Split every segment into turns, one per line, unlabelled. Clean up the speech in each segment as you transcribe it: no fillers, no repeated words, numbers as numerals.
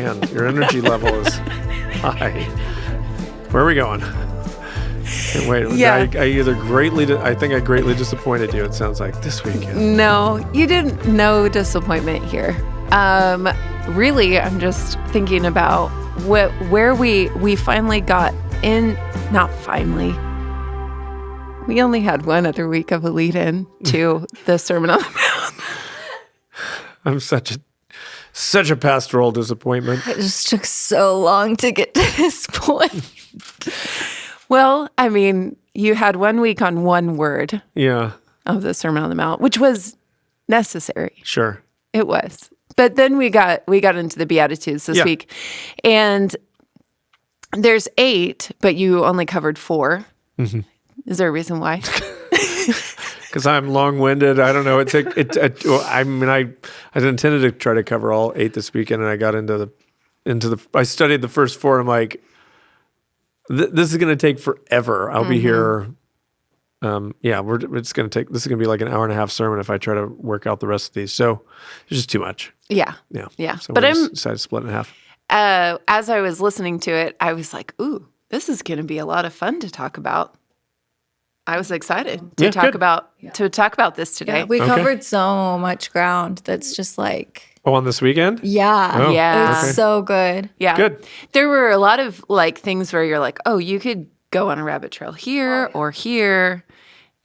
Man, your energy level is high. Where are we going? Can't wait.
Yeah.
I think I greatly disappointed you, it sounds like, this weekend.
No, you didn't. No disappointment here. Really, I'm just thinking about where we finally got in. Not finally. We only had one other week of a lead-in to the Sermon on the Mount.
I'm such a pastoral disappointment.
It just took so long to get to this point.
Well, I mean, you had 1 week on one word of the Sermon on the Mount, which was necessary.
Sure.
It was. But then we got into the Beatitudes this week. And there's 8, but you only covered 4. Mm-hmm. Is there a reason why?
Because I'm long-winded. I don't know. I intended to try to cover all 8 this weekend, and I got into I studied the first 4, and I'm like, this is going to take forever. I'll be here. This is going to be like an hour and a half sermon if I try to work out the rest of these. So it's just too much.
Yeah.
So
but
we decided to split it in half.
As I was listening to it, I was like, ooh, this is going to be a lot of fun to talk about. I was excited to talk about this today.
Yeah, we covered so much ground that's just like...
Oh, on this weekend?
Yeah.
Oh,
yeah.
It was so good.
Yeah.
Good.
There were a lot of like things where you're like, oh, you could go on a rabbit trail here or here.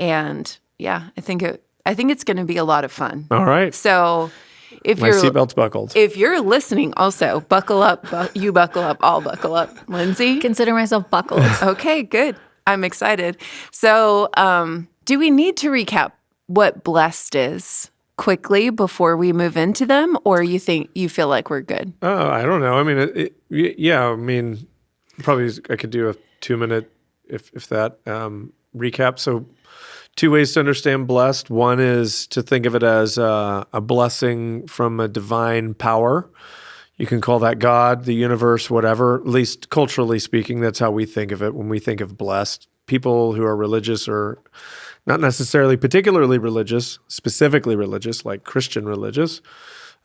And yeah, I think it's going to be a lot of fun.
All right.
So if
My seatbelt's buckled.
If you're listening also, buckle up. You buckle up. I'll buckle up. Lindsay?
Consider myself buckled.
Okay, good. I'm excited. So do we need to recap what blessed is quickly before we move into them, or you feel like we're good?
I don't know. I mean, probably I could do a 2-minute, if that, recap. So 2 ways to understand blessed. One is to think of it as a blessing from a divine power. You can call that God, the universe, whatever. At least culturally speaking, that's how we think of it when we think of blessed. People who are religious or not necessarily particularly religious, specifically religious, like Christian religious,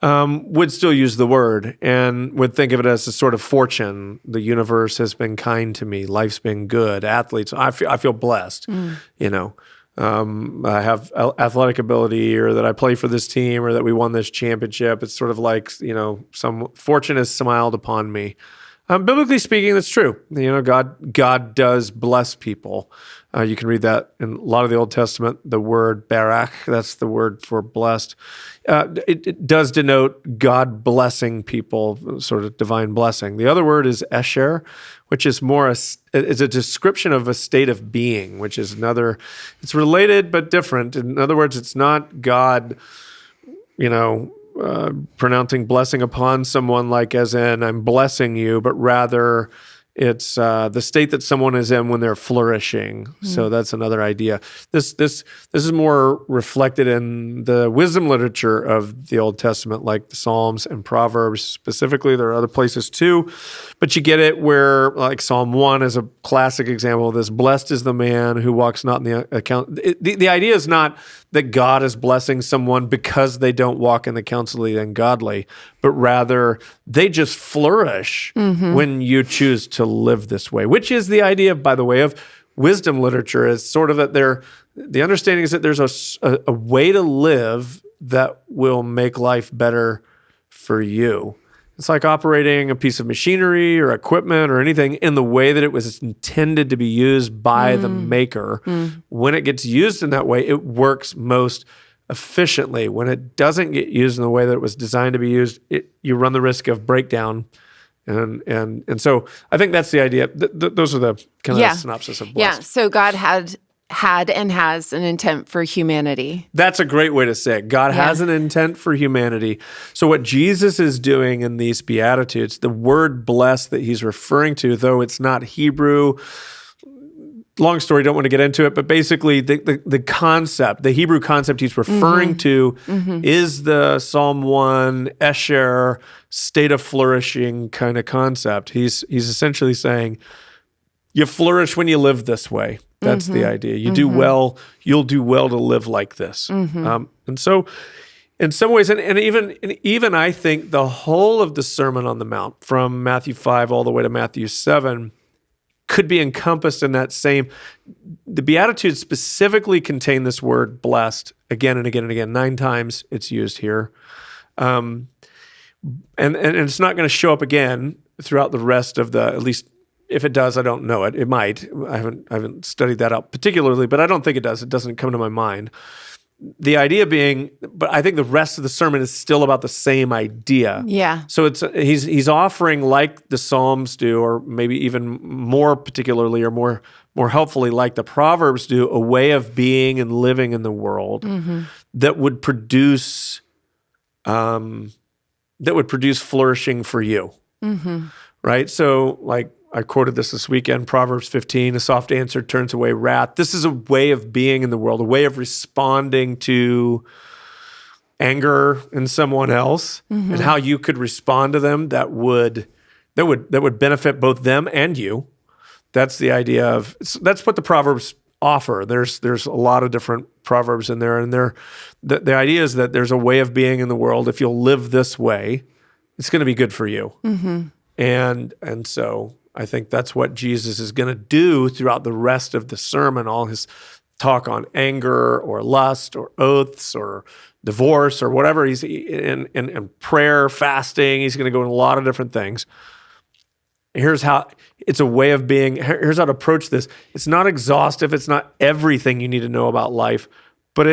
would still use the word and would think of it as a sort of fortune. The universe has been kind to me. Life's been good. Athletes, I feel blessed, I have athletic ability, or that I play for this team, or that we won this championship. It's sort of like, some fortune has smiled upon me. Biblically speaking, that's true. God does bless people. You can read that in a lot of the Old Testament. The word barak, that's the word for blessed. It does denote God blessing people, sort of divine blessing. The other word is esher, which is is a description of a state of being, which is another. It's related but different. In other words, it's not God, pronouncing blessing upon someone, like as in I'm blessing you, but rather it's the state that someone is in when they're flourishing. So that's another idea. This is more reflected in the wisdom literature of the Old Testament, like the Psalms and Proverbs specifically. There are other places too, but you get it where, like Psalm 1 is a classic example of this. Blessed is the man who walks not in the account. The idea is not that God is blessing someone because they don't walk in the counsel of the ungodly, but rather they just flourish when you choose to live this way, which is the idea, by the way, of wisdom literature. Is sort of that the understanding is that there's a way to live that will make life better for you. It's like operating a piece of machinery or equipment or anything in the way that it was intended to be used by the maker. When it gets used in that way, it works most efficiently. When it doesn't get used in the way that it was designed to be used, you run the risk of breakdown. And so I think that's the idea. Those are the kind of synopsis of blessed.
Yeah, so God had and has an intent for humanity.
That's a great way to say it. God has an intent for humanity. So what Jesus is doing in these Beatitudes, the word blessed that he's referring to, though it's not Hebrew, long story, don't want to get into it, but basically the concept, the Hebrew concept he's referring to is the Psalm 1, Esher, state of flourishing kind of concept. He's essentially saying, you flourish when you live this way. That's the idea. You do well, you'll do well to live like this. And in some ways, and even I think the whole of the Sermon on the Mount, from Matthew 5 all the way to Matthew 7, could be encompassed in that same. The Beatitudes specifically contain this word blessed again and again and again. 9 times it's used here. And it's not going to show up again throughout the rest of the, at least if it does, I don't know it. It might. I haven't studied that out particularly, but I don't think it does. It doesn't come to my mind. The idea being, but I think the rest of the sermon is still about the same idea.
Yeah.
So he's offering, like the Psalms do, or maybe even more particularly or more helpfully, like the Proverbs do, a way of being and living in the world that would produce flourishing for you. Right? So, like I quoted this weekend, Proverbs 15, a soft answer turns away wrath. This is a way of being in the world, a way of responding to anger in someone else, and how you could respond to them that would benefit both them and you. That's the idea of, that's what the Proverbs offer. There's a lot of different Proverbs in there, and the idea is that there's a way of being in the world. If you'll live this way, it's going to be good for you. And so I think that's what Jesus is going to do throughout the rest of the sermon, all his talk on anger or lust or oaths or divorce or whatever. He's in prayer, fasting. He's going to go in a lot of different things. Here's how it's a way of being. Here's how to approach this. It's not exhaustive. It's not everything you need to know about life, but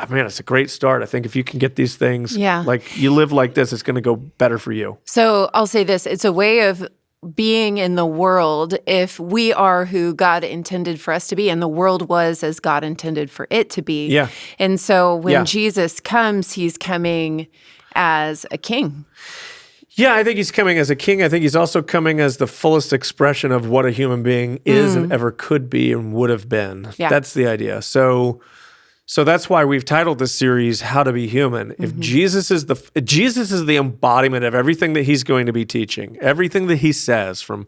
man, it's a great start. I think if you can get these things, like you live like this, it's going to go better for you.
So I'll say this. It's a way of being in the world if we are who God intended for us to be, and the world was as God intended for it to be.
Yeah.
And so when Jesus comes, he's coming as a king.
Yeah, I think he's coming as a king. I think he's also coming as the fullest expression of what a human being is and ever could be and would have been. Yeah. That's the idea. So that's why we've titled this series "How to Be Human." If Jesus is the embodiment of everything that he's going to be teaching, everything that he says, from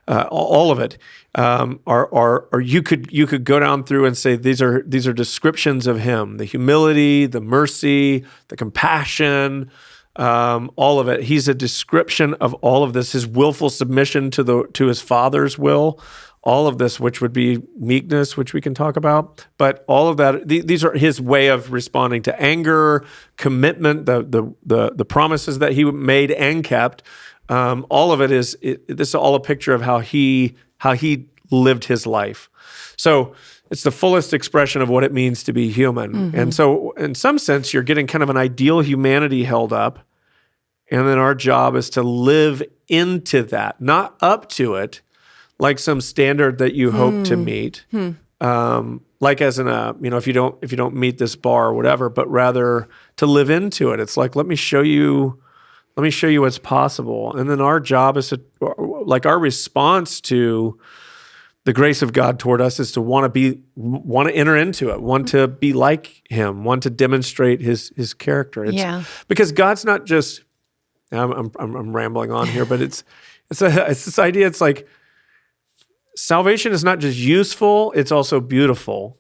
all of it, or you could go down through and say these are descriptions of him: the humility, the mercy, the compassion, all of it. He's a description of all of this. His willful submission to his Father's will. All of this, which would be meekness, which we can talk about, but all of that, these are his way of responding to anger, commitment, the promises that he made and kept. All of it is this is all a picture of how he lived his life. So it's the fullest expression of what it means to be human. And so, in some sense, you're getting kind of an ideal humanity held up, and then our job is to live into that, not up to it, like some standard that you hope to meet, like as in if you don't meet this bar or whatever, but rather to live into it. It's like, let me show you what's possible. And then our job is to, like, our response to the grace of God toward us is to want to enter into it, want to be like him, want to demonstrate his character. Because God's not just, I'm rambling on here, but it's this idea. It's like, salvation is not just useful, it's also beautiful.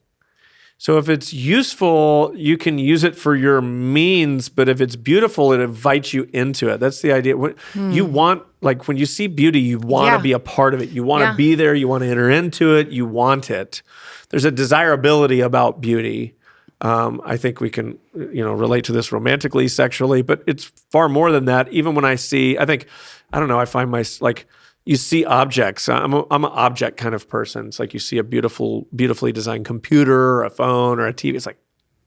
So if it's useful, you can use it for your means, but if it's beautiful, it invites you into it. That's the idea. You want, like, when you see beauty, you want to be a part of it. You want to be there. You want to enter into it. You want it. There's a desirability about beauty. I think we can, relate to this romantically, sexually, but it's far more than that. Even when I find you see objects. I'm an object kind of person. It's like you see a beautifully designed computer, or a phone, or a TV. It's like,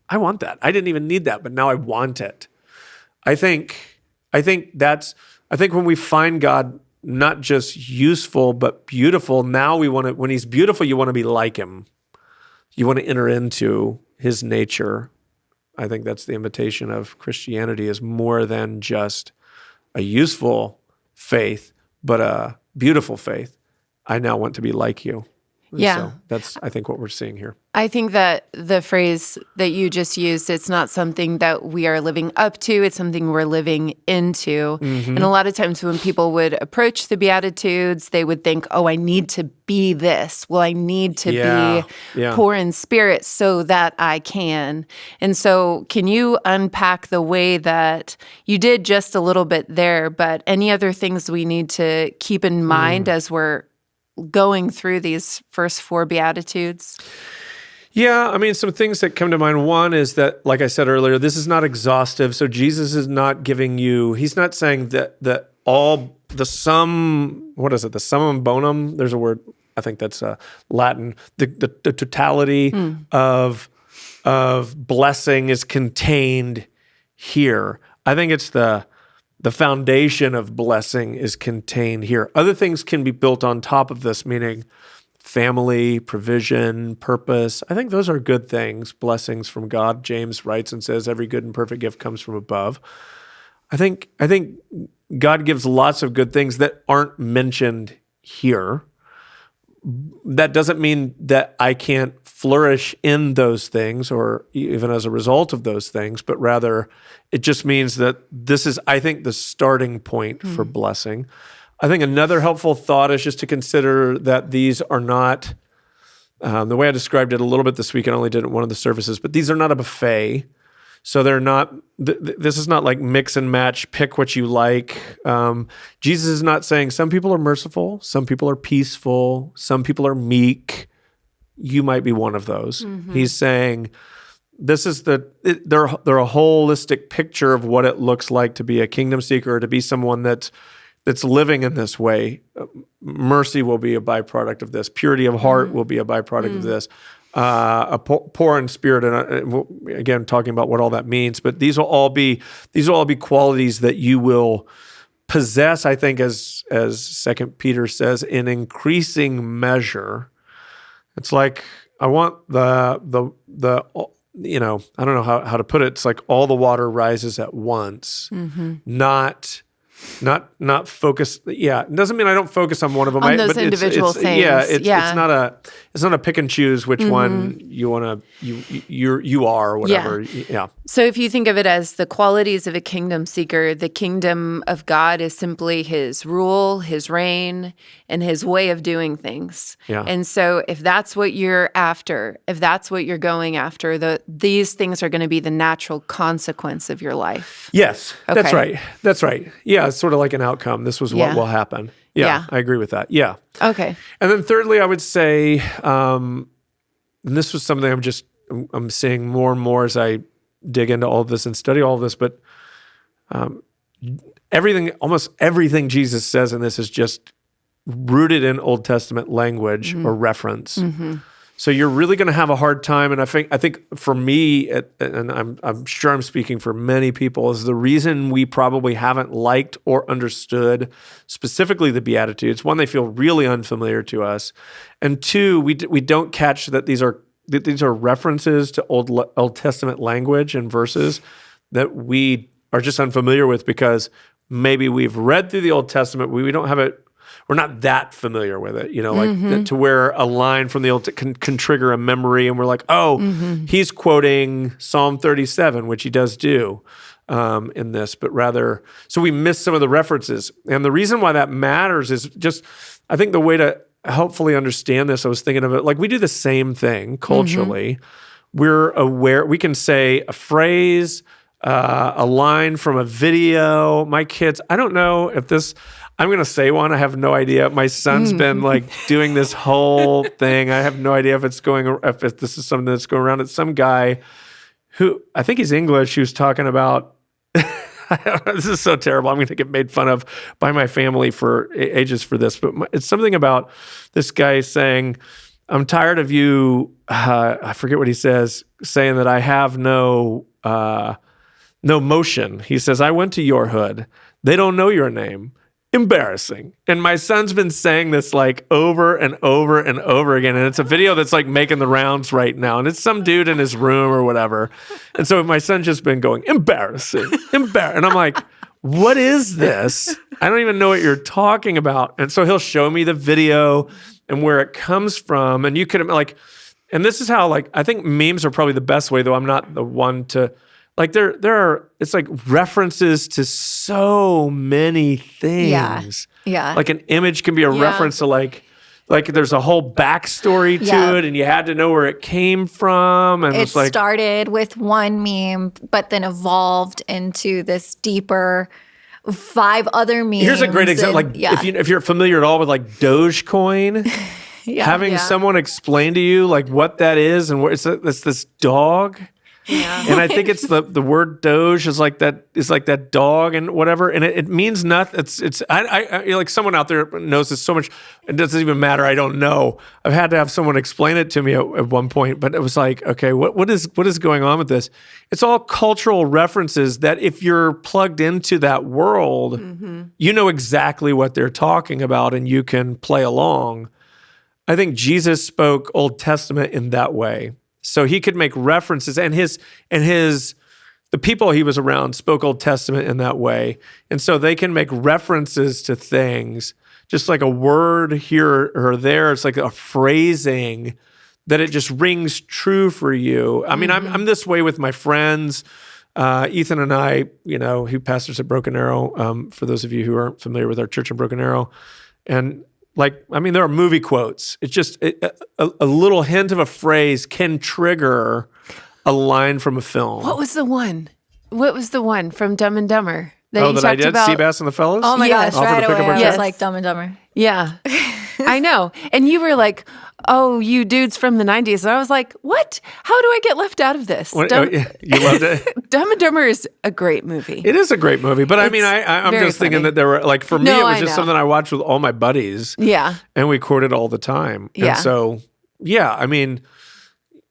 I want that. I didn't even need that, but now I want it. I think when we find God not just useful but beautiful, now when he's beautiful, you want to be like him. You want to enter into his nature. I think that's the invitation of Christianity, is more than just a useful faith, but a beautiful faith. I now want to be like you. And
Yeah.
so that's, I think, what we're seeing here.
I think that the phrase that you just used, it's not something that we are living up to, it's something we're living into. And a lot of times when people would approach the Beatitudes, they would think, oh, I need to be this. Well, I need to be poor in spirit so that I can. And so can you unpack the way that you did just a little bit there, but any other things we need to keep in mind as we're going through these first 4 Beatitudes?
Yeah, I mean, some things that come to mind. One is that, like I said earlier, this is not exhaustive. So Jesus is not giving you, he's not saying that all the sum, what is it, the summum bonum? There's a word, I think that's Latin. The totality of blessing is contained here. I think it's the foundation of blessing is contained here. Other things can be built on top of this, meaning family, provision, purpose. I think those are good things, blessings from God. James writes and says, every good and perfect gift comes from above. I think God gives lots of good things that aren't mentioned here. That doesn't mean that I can't flourish in those things or even as a result of those things, but rather it just means that this is, I think, the starting point for blessing. I think another helpful thought is just to consider that these are not, the way I described it a little bit this week, I only did it in one of the services, but these are not a buffet. So they're not, this is not like mix and match, pick what you like. Jesus is not saying some people are merciful, some people are peaceful, some people are meek. You might be one of those. He's saying this is they're a holistic picture of what it looks like to be a kingdom seeker, or to be someone that's living in this way. Mercy will be a byproduct of this. Purity of heart will be a byproduct of this. Poor in spirit, and again, talking about what all that means. But these will all be qualities that you will possess. I think, as 2 Peter says, in increasing measure. It's like I want the I don't know how to put it. It's like all the water rises at once, not focus. Yeah, it doesn't mean I don't focus on one of them.
On those individual things.
Yeah, it's not a pick and choose which one you want to you are or whatever. Yeah.
So if you think of it as the qualities of a kingdom seeker, the kingdom of God is simply his rule, his reign, and his way of doing things.
Yeah.
And so if that's what you're after, if that's what you're going after, these things are going to be the natural consequence of your life.
Yes,
Okay.
That's right. Yeah, it's sort of like an outcome. This was what will happen. Yeah, I agree with that. Yeah.
Okay.
And then thirdly, I would say, and this was something I'm seeing more and more as I dig into all of this and study all of this, but almost everything Jesus says in this is just rooted in Old Testament language or reference. So you're really going to have a hard time. And I think for me, and I'm sure I'm speaking for many people, is the reason we probably haven't liked or understood specifically the Beatitudes. One, they feel really unfamiliar to us, and two, we don't catch that these are references to Old Testament language and verses that we are just unfamiliar with because maybe we've read through the Old Testament, we don't have it. We're not that familiar with it, like to where a line from the Old can trigger a memory, and we're like, oh, he's quoting Psalm 37, which he does do in this, but rather, so we miss some of the references. And the reason why that matters is just, I think the way to helpfully understand this, I was thinking of it, like we do the same thing culturally. We're aware, we can say a phrase, a line from a video. My kids, I don't know if this, I'm going to say one. I have no idea. My son's been like doing this whole thing. I have no idea if this is something that's going around. It's some guy who, I think he's English, who's talking about, this is so terrible. I'm going to get made fun of by my family for ages for this, but it's something about this guy saying, I'm tired of you, I forget what he says, saying that I have no motion. He says, I went to your hood. They don't know your name. Embarrassing. And my son's been saying this like over and over and over again. And it's a video that's like making the rounds right now. And it's some dude in his room or whatever. And so my son's just been going, embarrassing. And I'm like, what is this? I don't even know what you're talking about. And so he'll show me the video and where it comes from. And you could like, and this is how like, I think memes are probably the best way, though I'm not the one to, like there are, it's like references to so many things.
Yeah.
Like an image can be a reference to like there's a whole backstory to
Yeah.
it, and you had to know where it came from. And
It
it's like,
started with one meme, but then evolved into this deeper 5 other memes.
here's a great example.
and-
Like if you're familiar at all with like Dogecoin, having someone explain to you like what that is and what it's this dog.
Yeah.
And I think it's the word Doge is like that dog and whatever, and it means nothing. It's I like someone out there knows this so much. It doesn't even matter. I don't know. I've had to have someone explain it to me at one point, but it was like, okay, what is going on with this? It's all cultural references that if you're plugged into that world, you know exactly what they're talking about, and you can play along. I think Jesus spoke Old Testament in that way. So he could make references, and the people he was around spoke Old Testament in that way. And so they can make references to things, just like a word here or there. It's like a phrasing that it just rings true for you. I mean, I'm this way with my friends. Ethan and I, who pastors at Broken Arrow, for those of you who aren't familiar with our church in Broken Arrow. And there are movie quotes. It's just a little hint of a phrase can trigger a line from a film.
What was the one? What was the one from Dumb and Dumber? That you
that I
talked
did?
about?
Seabass and the Fellas?
Oh my gosh,
Offer to
right
pick up
away.
our
I
check?
was like Dumb and Dumber.
Yeah. I know. And you were like, oh, you dudes from the 90s. And I was like, what? How do I get left out of this?
You loved it?
Dumb and Dumber is a great movie.
It is a great movie. But I mean, I'm
very
just thinking
funny.
that there were, like, for me,
No,
it was
I
just
know.
something I watched with all my buddies.
Yeah.
And we quoted all the time.
Yeah.
And so, yeah, I mean,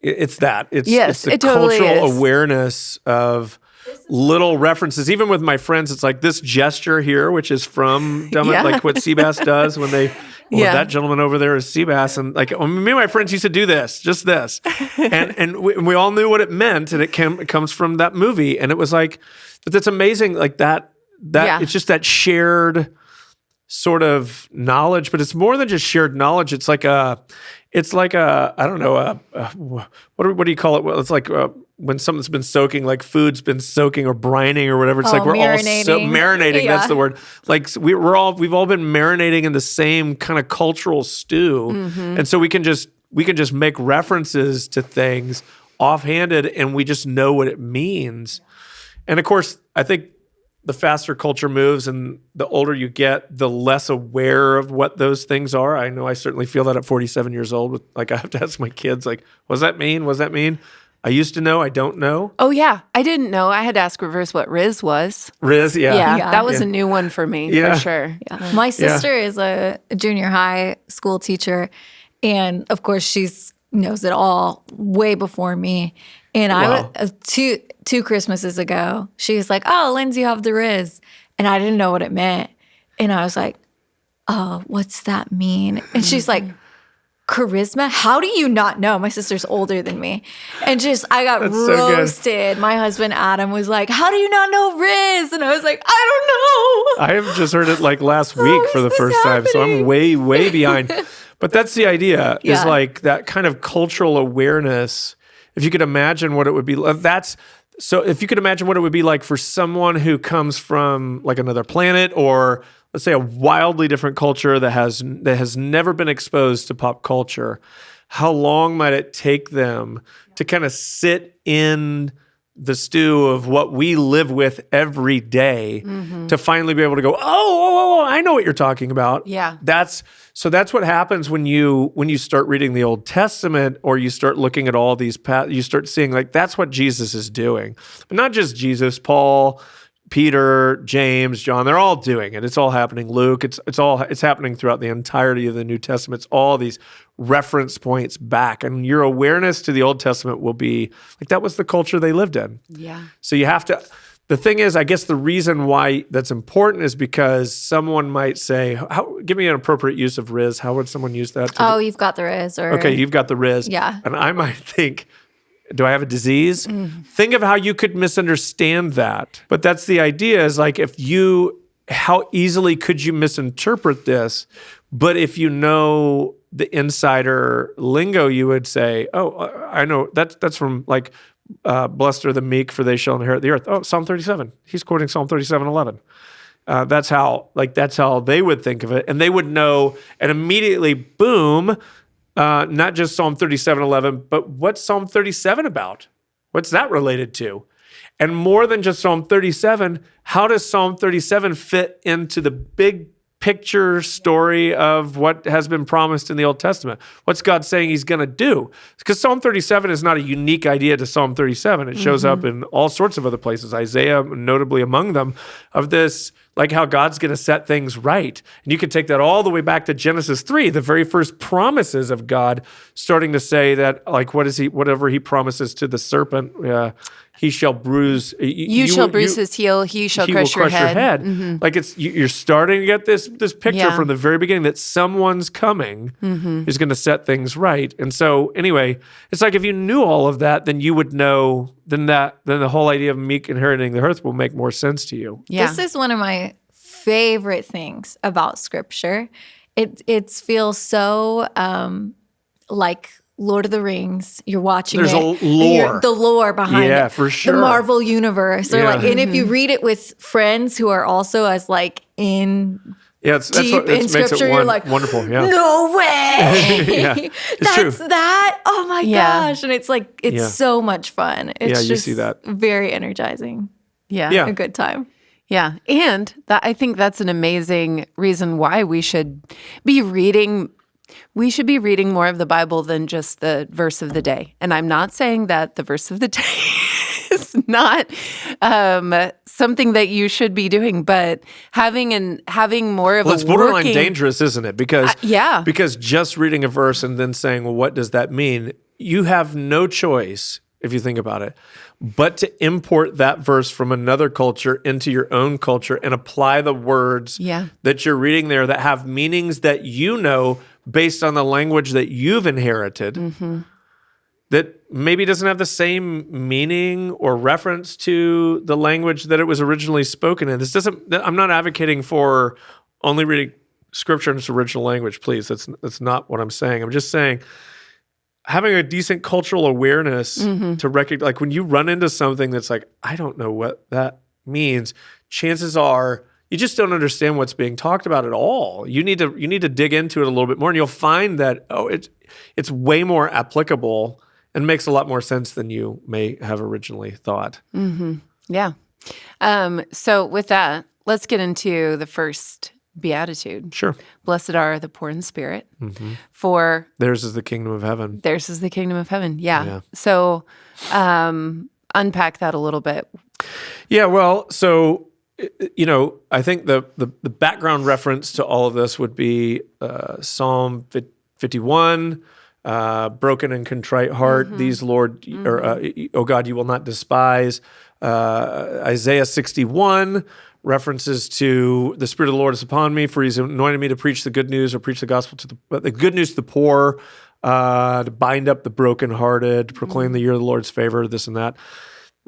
it's that. It's the
it totally
cultural
is.
awareness of little references. Even with my friends, it's like this gesture here, which is from like what Seabass does when they, that gentleman over there is Seabass. And like, me and my friends used to do this, just this. and we all knew what it meant. And it comes from that movie. And it was like, but that's amazing. Like that it's just that shared sort of knowledge, but it's more than just shared knowledge. It's like I don't know, what do you call it? Well, it's like when something's been soaking, like food's been soaking or brining or whatever. It's like we're
marinating.
all marinating.
Yeah.
That's the word. Like we've all been marinating in the same kind of cultural stew, and so we can just make references to things offhanded, and we just know what it means. And of course, I think the faster culture moves and the older you get, the less aware of what those things are. I know I certainly feel that at 47 years old. Like I have to ask my kids, like, what does that mean? What does that mean? I used to know. I don't know.
Oh, yeah. I didn't know. I had to ask reverse what Riz was.
Riz, yeah.
Yeah, that was a new one for me,
Yeah.
for sure.
Yeah. My sister is a junior high school teacher, and of course she knows it all way before me. And
Wow.
I was two Christmases ago, she was like, "Oh, Lindsay, you have the Riz," and I didn't know what it meant, and I was like, "Oh, what's that mean?" And she's like, "Charisma? How do you not know?" My sister's older than me, and I got
That's so good.
roasted. My husband Adam was like, "How do you not know Riz?" And I was like, "I don't know."
I have just heard it like last week for the
is this
first time, so I'm
happening?
way, way behind. But that's the idea, is
Yeah.
like that kind of cultural awareness. If you could imagine what it would be, if you could imagine what it would be like for someone who comes from like another planet, or let's say a wildly different culture that has never been exposed to pop culture, how long might it take them to kind of sit in the stew of what we live with every day to finally be able to go, oh, I know what you're talking about.
Yeah.
That's what happens when you start reading the Old Testament, or you start looking at all these you start seeing like that's what Jesus is doing. But not just Jesus, Paul, Peter, James, John, they're all doing it. It's all happening. Luke, it's happening throughout the entirety of the New Testament. It's all these reference points back. And your awareness to the Old Testament will be like that was the culture they lived in.
Yeah.
So you have to, the thing is, I guess the reason why that's important is because someone might say, give me an appropriate use of Riz. How would someone use that?
Oh, you've got the Riz, or
Okay, you've got the Riz.
Yeah.
And I might think, do I have a disease? Think of how you could misunderstand that. But that's the idea, is like how easily could you misinterpret this? But if you know the insider lingo, you would say, "Oh, I know that's from like blessed are the meek, for they shall inherit the earth." Oh, Psalm 37. He's quoting Psalm 37:11. That's how they would think of it, and they would know, and immediately, boom, not just Psalm 37:11, but what's Psalm 37 about? What's that related to? And more than just Psalm 37, how does Psalm 37 fit into the big picture story of what has been promised in the Old Testament? What's God saying he's going to do? Because Psalm 37 is not a unique idea to Psalm 37. It shows up in all sorts of other places, Isaiah notably among them, of this, like how God's going to set things right. And you can take that all the way back to Genesis 3, the very first promises of God, starting to say that, like, whatever he promises to the serpent, he shall bruise.
You shall bruise his heel. He shall crush your head. Mm-hmm.
Like you're starting to get this picture from the very beginning that someone's coming who's going to set things right. And so anyway, it's like if you knew all of that, then you would know. Then the whole idea of meek inheriting the earth will make more sense to you.
Yeah.
This is one of my favorite things about Scripture. It feels so like Lord of the Rings. You're watching
There's
it.
a lore.
The lore behind
Yeah,
it.
for sure.
The Marvel universe. Or
Yeah.
and if you read it with friends who are also as like in
That's
deep
what
in
makes
Scripture,
it
you're like,
wonderful. Yeah.
no way.
Yeah, it's
That's
true.
that. Oh my gosh. And it's like, it's so much fun. It's
you
just
see that.
very energizing.
Yeah.
A good time.
Yeah. And I think that's an amazing reason why we should be reading. We should be reading more of the Bible than just the verse of the day. And I'm not saying that the verse of the day is not something that you should be doing, but having more of
It's borderline dangerous, isn't it? Because because just reading a verse and then saying, well, what does that mean? You have no choice, if you think about it, but to import that verse from another culture into your own culture and apply the words that you're reading there that have meanings that you know based on the language that you've inherited, that maybe doesn't have the same meaning or reference to the language that it was originally spoken in. I'm not advocating for only reading Scripture in its original language, please. That's not what I'm saying. I'm just saying having a decent cultural awareness to recognize, like when you run into something that's like, I don't know what that means, chances are you just don't understand what's being talked about at all. You need to dig into it a little bit more, and you'll find that it's way more applicable and makes a lot more sense than you may have originally thought.
Yeah. So with that, let's get into the first Beatitude.
Sure.
Blessed are the poor in spirit, for
theirs is the kingdom of heaven.
Theirs is the kingdom of heaven. Yeah. So unpack that a little bit.
Yeah. Well, so I think the background reference to all of this would be Psalm 51. Broken and contrite heart, these Lord, O God, you will not despise. Isaiah 61 references to the Spirit of the Lord is upon me, for he's anointed me to preach the good news or preach the gospel to the good news to the poor, to bind up the brokenhearted, to proclaim the year of the Lord's favor, this and that.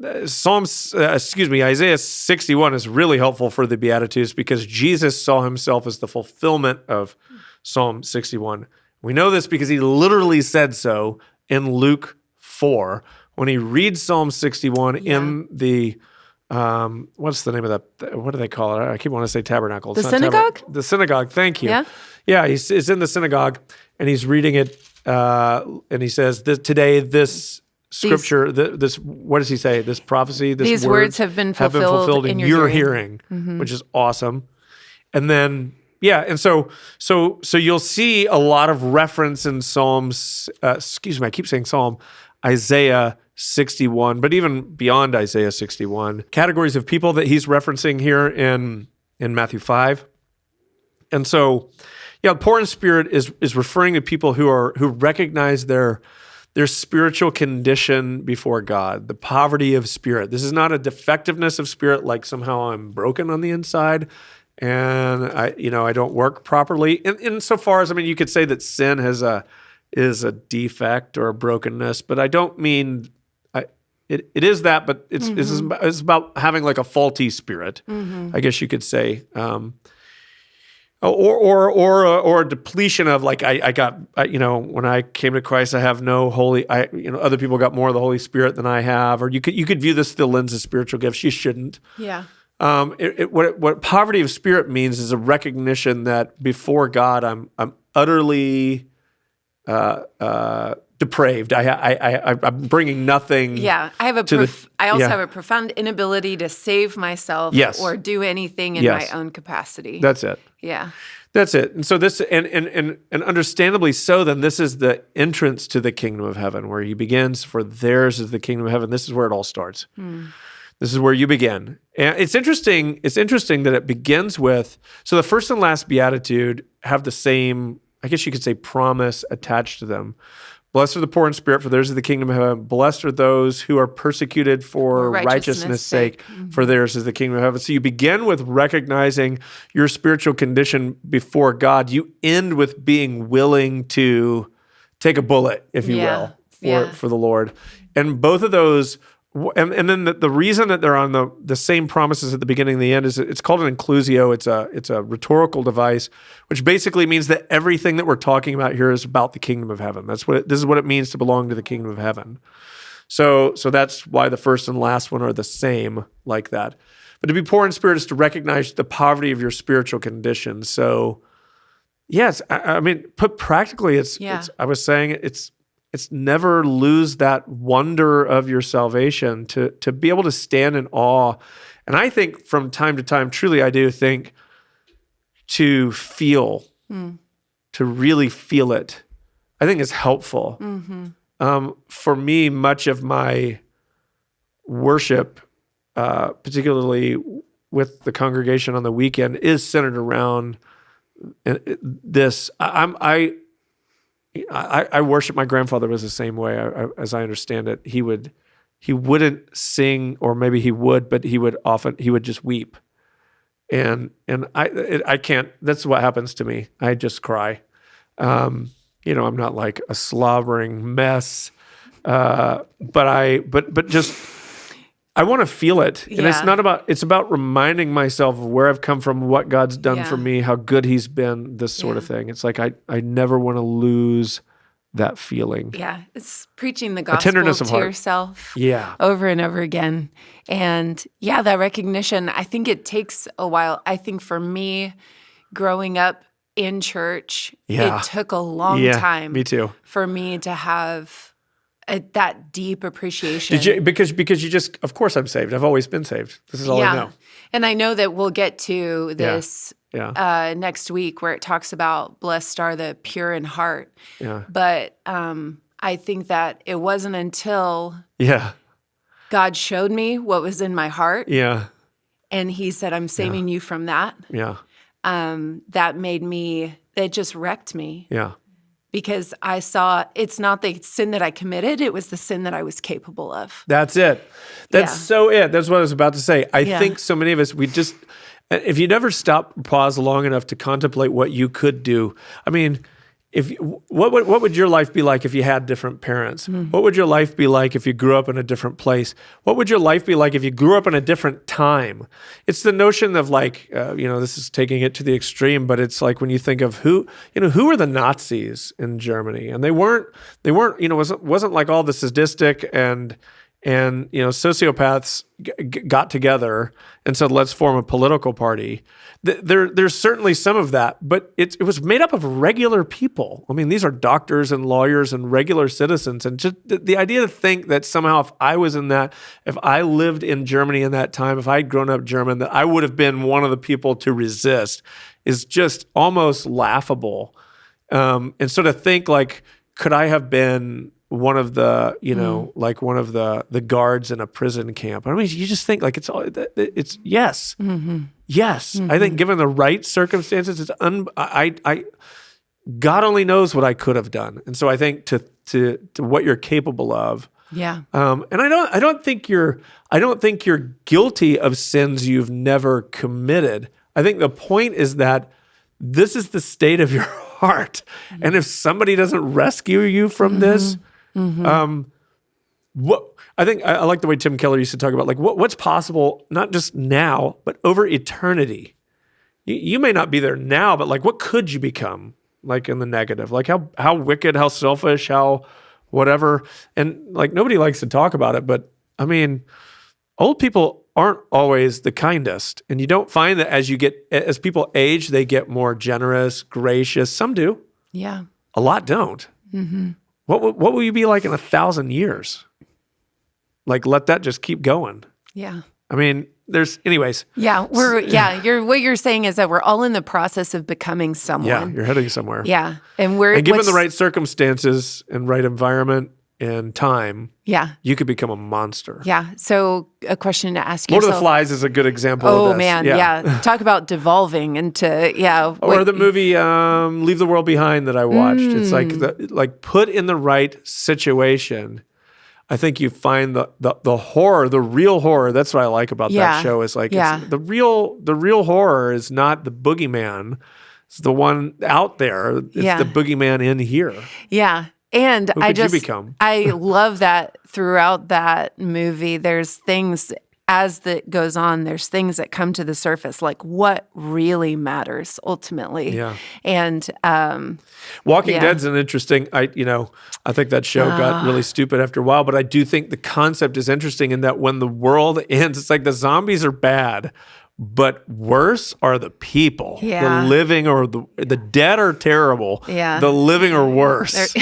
Isaiah 61 is really helpful for the Beatitudes because Jesus saw himself as the fulfillment of Psalm 61. We know this because he literally said so in Luke 4. When he reads Psalm 61 in the, what's the name of that? What do they call it? I keep wanting to say tabernacle.
The synagogue?
The synagogue, thank you.
Yeah?
Yeah, he's in the synagogue, and he's reading it, and he says, today this scripture, what does he say? This prophecy,
these words have been fulfilled
in your hearing, which is awesome. And then, and so you'll see a lot of reference in Psalms, I keep saying Psalm, Isaiah 61, but even beyond Isaiah 61, categories of people that he's referencing here in Matthew 5. And so, poor in spirit is referring to people who recognize their spiritual condition before God, the poverty of spirit. This is not a defectiveness of spirit, like somehow I'm broken on the inside and I don't work properly. Insofar as, you could say that sin is a defect or a brokenness, but I don't mean it is that, but it's about having like a faulty spirit, I guess you could say. or a depletion of like when I came to Christ, I have no other people got more of the Holy Spirit than I have, or you could view this through the lens of spiritual gifts. You shouldn't.
Yeah.
What poverty of spirit means is a recognition that before God, I'm utterly depraved. I'm bringing nothing.
Yeah, I also have a profound inability to save myself or do anything in my own capacity.
That's it.
Yeah.
That's it. And so this, and understandably so, then this is the entrance to the kingdom of heaven, where he begins, for theirs is the kingdom of heaven. This is where it all starts. This is where you begin. And it's interesting that it begins with, so the first and last beatitude have the same, I guess you could say, promise attached to them. Blessed are the poor in spirit, for theirs is the kingdom of heaven. Blessed are those who are persecuted for righteousness' sake, for theirs is the kingdom of heaven. So you begin with recognizing your spiritual condition before God. You end with being willing to take a bullet, if you will, for the Lord. And both of those, and then the reason that they're on the same promises at the beginning and the end is it's called an inclusio. It's a rhetorical device, which basically means that everything that we're talking about here is about the kingdom of heaven. This is what it means to belong to the kingdom of heaven. So that's why the first and last one are the same like that. But to be poor in spirit is to recognize the poverty of your spiritual condition. So yes, I mean, put practically, I was saying it's never lose that wonder of your salvation, to be able to stand in awe. And I think from time to time, truly I do think, to feel, to really feel it, I think is helpful. For me, much of my worship, particularly with the congregation on the weekend, is centered around this. I worship. My grandfather was the same way, as I understand it. He wouldn't sing, or maybe he would, but he would just weep. And I can't, that's what happens to me. I just cry. I'm not like a slobbering mess. But just, I want to feel it. And it's about reminding myself of where I've come from, what God's done for me, how good he's been, this sort of thing. It's like, I never want to lose that feeling.
Yeah. It's preaching the gospel to yourself over and over again. And that recognition, I think it takes a while. I think for me, growing up in church, it took a long time
me too.
For me to have that deep appreciation.
Did you, because you just, of course I'm saved. I've always been saved. This is all I know.
And I know that we'll get to this next week, where it talks about blessed are the pure in heart. Yeah. But I think that it wasn't until God showed me what was in my heart. Yeah. And he said, I'm saving you from that. Yeah. That made me, it just wrecked me. Yeah. Because I saw it's not the sin that I committed, it was the sin that I was capable of. That's it. That's so it. That's what I was about to say. I think so many of us, if you never pause long enough to contemplate what you could do, I mean, what would your life be like if you had different parents? Mm-hmm. What would your life be like if you grew up in a different place? What would your life be like if you grew up in a different time? It's the notion of like, this is taking it to the extreme, but it's like when you think of who were the Nazis in Germany, and they weren't, wasn't like all the sadistic and sociopaths got together and said, let's form a political party. There's certainly some of that, but it was made up of regular people. I mean, these are doctors and lawyers and regular citizens. And just the idea to think that somehow if I lived in Germany in that time, if I'd grown up German, that I would have been one of the people to resist is just almost laughable. And so to think like, could I have been one of the, like one of the guards in a prison camp? I mean, you just think like it's yes. Mm-hmm. Yes. Mm-hmm. I think given the right circumstances, God only knows what I could have done. And so I think to what you're capable of. Yeah. And I don't think you're guilty of sins you've never committed. I think the point is that this is the state of your heart. Mm-hmm. And if somebody doesn't rescue you from this, what I think I like the way Tim Keller used to talk about like what's possible not just now but over eternity.
you may not be there now, but like, what could you become? Like in the negative, like how wicked, how selfish, how whatever. And like, nobody likes to talk about it, but I mean, old people aren't always the kindest. And you don't find that as people age, they get more generous, gracious. Some do.
Yeah.
A lot don't.
Mm-hmm.
What will you be like in 1,000 years? Like, let that just keep going.
Yeah.
I mean, anyways.
Yeah, what you're saying is that we're all in the process of becoming someone.
Yeah, you're heading somewhere.
Yeah. And
given the right circumstances and right environment and time, you could become a monster.
Yeah. So a question to ask
Lord
yourself.
of the Flies is a good example of this.
Oh man, yeah. Talk about devolving into
Or the movie Leave the World Behind that I watched. It's like put in the right situation. I think you find the horror, the real horror. That's what I like about that show. Is like it's the real horror is not the boogeyman. It's the one out there. It's the boogeyman in here.
Yeah. And
Who could you become?
I love that throughout that movie, there's things as that goes on, there's things that come to the surface, like what really matters ultimately.
Yeah.
And
Walking Dead's an interesting. I think that show got really stupid after a while, but I do think the concept is interesting in that when the world ends, it's like the zombies are bad. But worse are the people.
Yeah.
The living or the dead are terrible.
Yeah.
The living are worse.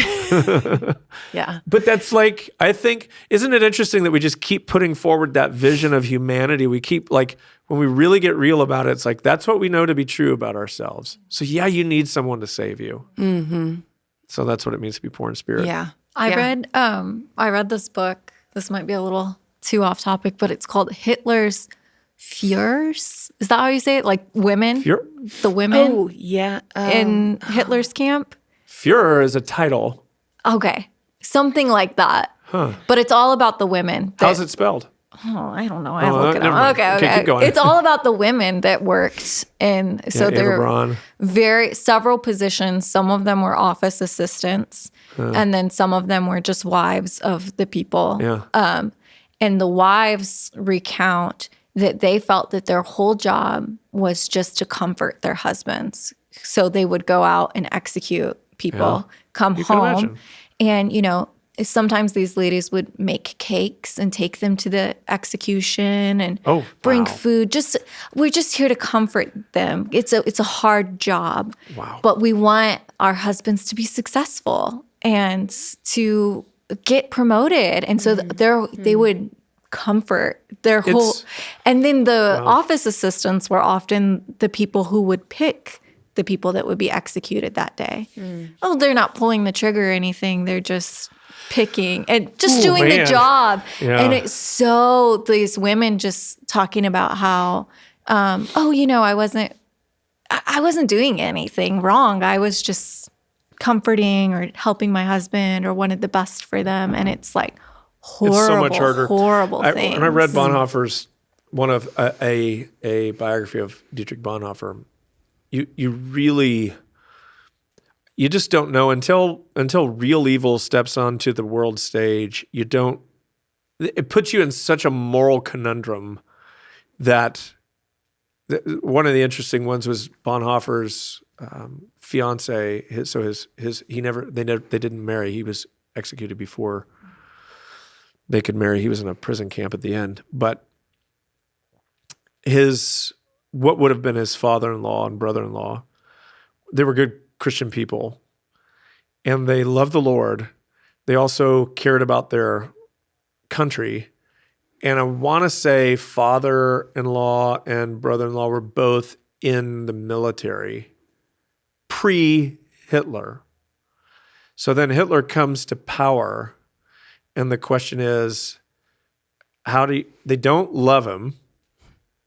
Yeah.
But that's like, I think, isn't it interesting that we just keep putting forward that vision of humanity? We keep like, when we really get real about it, it's like, that's what we know to be true about ourselves. So yeah, you need someone to save you. Mm-hmm. So that's what it means to be poor in spirit.
Yeah.
I read this book. This might be a little too off topic, but it's called Hitler's Führers. Is that how you say it? Like women? The women?
Oh, yeah.
In Hitler's camp?
Führer is a title.
Okay. Something like that.
Huh.
But it's all about the women.
How's it spelled?
Oh, I don't know. I look it
never
up.
mind.
Okay.
Keep going.
It's all about the women that worked. And so there are several positions. Some of them were office assistants. And then some of them were just wives of the people.
Yeah.
And the wives recount that they felt that their whole job was just to comfort their husbands. So they would go out and execute people, come home. And, sometimes these ladies would make cakes and take them to the execution and bring food. We're just here to comfort them. It's a hard job.
Wow.
But we want our husbands to be successful and to get promoted. And so they would comfort their whole, and then the office assistants were often the people who would pick the people that would be executed that day. Oh, they're not pulling the trigger or anything. They're just picking and just doing the job.
Yeah.
And it's so these women just talking about how, I wasn't doing anything wrong. I was just comforting or helping my husband or wanted the best for them. And it's like, horrible,
it's so much harder.
Horrible things.
When I read Bonhoeffer's one of a biography of Dietrich Bonhoeffer, you just don't know until real evil steps onto the world stage. It puts you in such a moral conundrum that one of the interesting ones was Bonhoeffer's fiance. They didn't marry. He was executed before they could marry. He was in a prison camp at the end. But what would have been his father-in-law and brother-in-law, they were good Christian people. And they loved the Lord. They also cared about their country. And I want to say father-in-law and brother-in-law were both in the military pre-Hitler. So then Hitler comes to power. And the question is, they don't love him,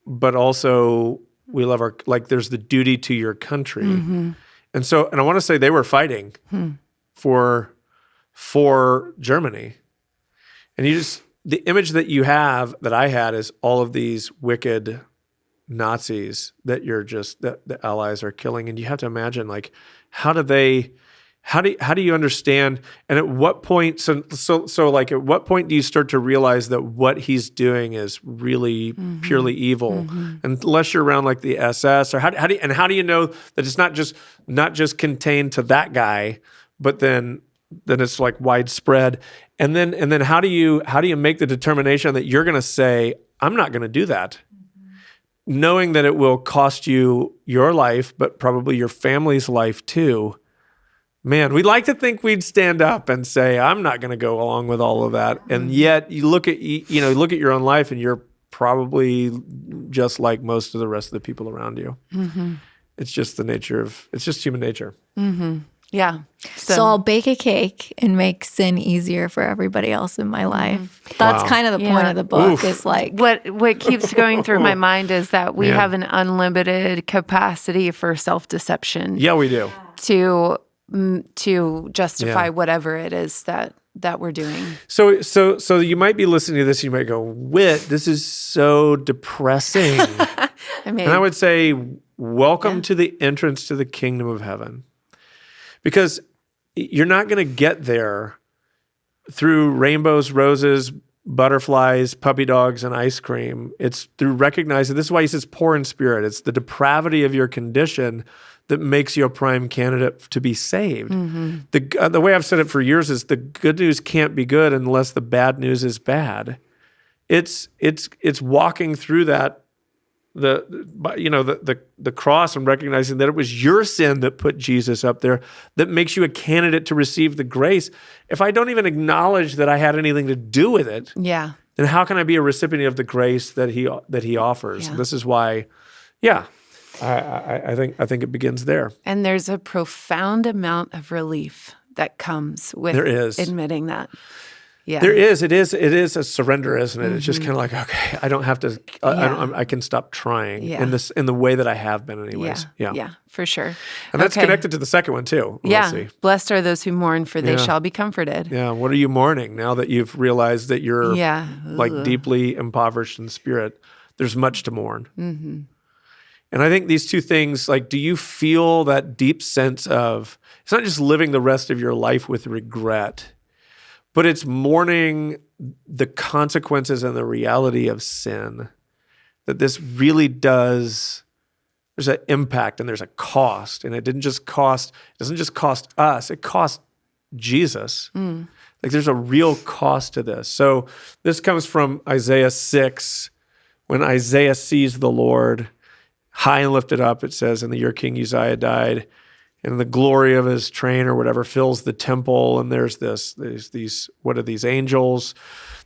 but also we love there's the duty to your country. Mm-hmm. And I want to say they were fighting for Germany. And the image that I had is all of these wicked Nazis that the Allies are killing. And you have to imagine, like, how do they How do you understand? And at what point? So like, at what point do you start to realize that what he's doing is really purely evil? Unless you're around like the SS, or how do you know that it's not just contained to that guy, but then it's like widespread? And then how do you make the determination that you're going to say, I'm not going to do that, knowing that it will cost you your life, but probably your family's life too? Man, we'd like to think we'd stand up and say, I'm not going to go along with all of that. And yet you look at your own life, and you're probably just like most of the rest of the people around you. It's just it's just human nature.
Yeah.
So I'll bake a cake and make sin easier for everybody else in my life. That's kind of the point of the book. Is like
what keeps going through my mind is that we have an unlimited capacity for self-deception.
Yeah, we do.
To justify whatever it is that we're doing.
So you might be listening to this, you might go, Whit, this is so depressing. And I would say, welcome to the entrance to the kingdom of heaven. Because you're not going to get there through rainbows, roses, butterflies, puppy dogs, and ice cream. It's through recognizing, this is why he says poor in spirit. It's the depravity of your condition that makes you a prime candidate to be saved. The way I've said it for years is the good news can't be good unless the bad news is bad. It's walking through that, the cross, and recognizing that it was your sin that put Jesus up there that makes you a candidate to receive the grace. If I don't even acknowledge that I had anything to do with it, then how can I be a recipient of the grace that he offers? This is why, I think it begins there.
And there's a profound amount of relief that comes with admitting that. Yeah,
there is. It is a surrender, isn't it? It's just kind of like, okay, I don't have to. I can stop trying in the way that I have been, anyways.
Yeah, for sure.
And that's connected to the second one too.
Blessed are those who mourn, for they shall be comforted.
Yeah. What are you mourning now that you've realized that you're like deeply impoverished in spirit? There's much to mourn. And I think these two things, like, do you feel that deep sense of, it's not just living the rest of your life with regret, but it's mourning the consequences and the reality of sin, that this really does, there's an impact and there's a cost. And it doesn't just cost us, it cost Jesus. Like, there's a real cost to this. So this comes from Isaiah 6, when Isaiah sees the Lord high and lifted up, it says, in the year King Uzziah died, and the glory of his train or whatever fills the temple. And there's these, what are these angels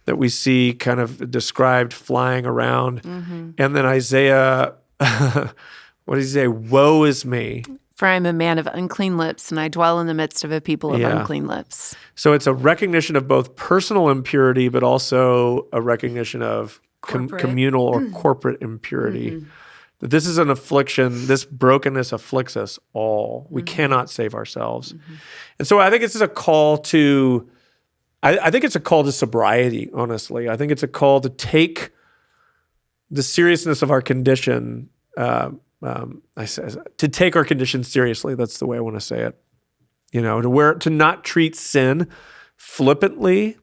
that we see kind of described flying around. And then Isaiah, what does he say? Woe is me.
For I am a man of unclean lips, and I dwell in the midst of a people of unclean lips.
So it's a recognition of both personal impurity, but also a recognition of communal or corporate impurity. That this is an affliction, this brokenness afflicts us all. We cannot save ourselves. And so I think this is a call to, I think it's a call to sobriety, honestly. I think it's a call to take the seriousness of our condition, to take our condition seriously. That's the way I want to say it. To not treat sin flippantly,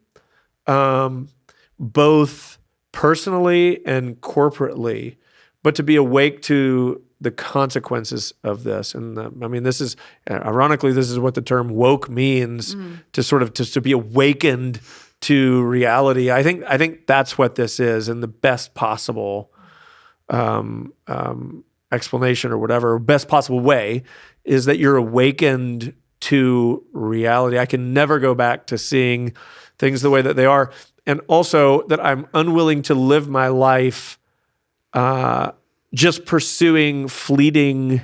both personally and corporately, but to be awake to the consequences of this. And this is, ironically, this is what the term woke means, to sort of, to be awakened to reality. I think that's what this is, in the best possible explanation or whatever, best possible way, is that you're awakened to reality. I can never go back to seeing things the way that they are. And also that I'm unwilling to live my life just pursuing fleeting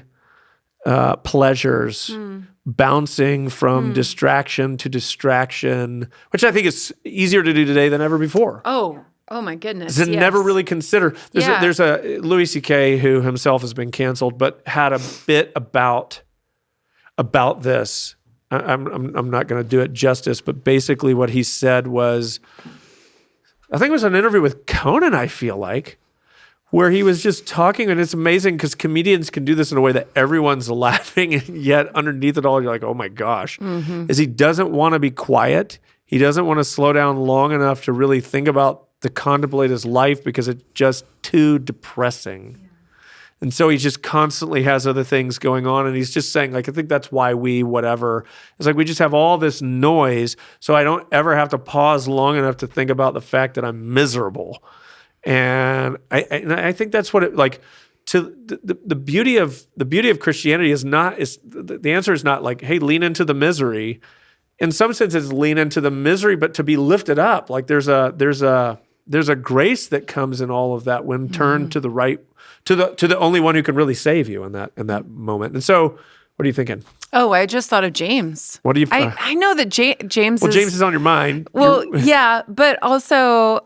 pleasures, bouncing from distraction to distraction, which I think is easier to do today than ever before.
Oh my goodness.
To never really consider. There's a Louis C.K. who himself has been canceled, but had a bit about this. I'm not going to do it justice, but basically what he said was, I think it was an interview with Conan, I feel like, where he was just talking, and it's amazing because comedians can do this in a way that everyone's laughing, and yet underneath it all, you're like, oh my gosh, is he doesn't want to be quiet. He doesn't want to slow down long enough to really think about to contemplate his life because it's just too depressing. Yeah. And so he just constantly has other things going on, and he's just saying, like, I think that's why it's like we just have all this noise, so I don't ever have to pause long enough to think about the fact that I'm miserable. And I think that's what it like. To the beauty of Christianity is the answer is not like, hey, lean into the misery. In some senses, lean into the misery, but to be lifted up. Like there's a grace that comes in all of that when turned to the right, to the only one who can really save you in that moment. And so, what are you thinking?
Oh, I just thought of James.
What do you?
I know that James.
Well, James is on your mind.
Well, yeah, but also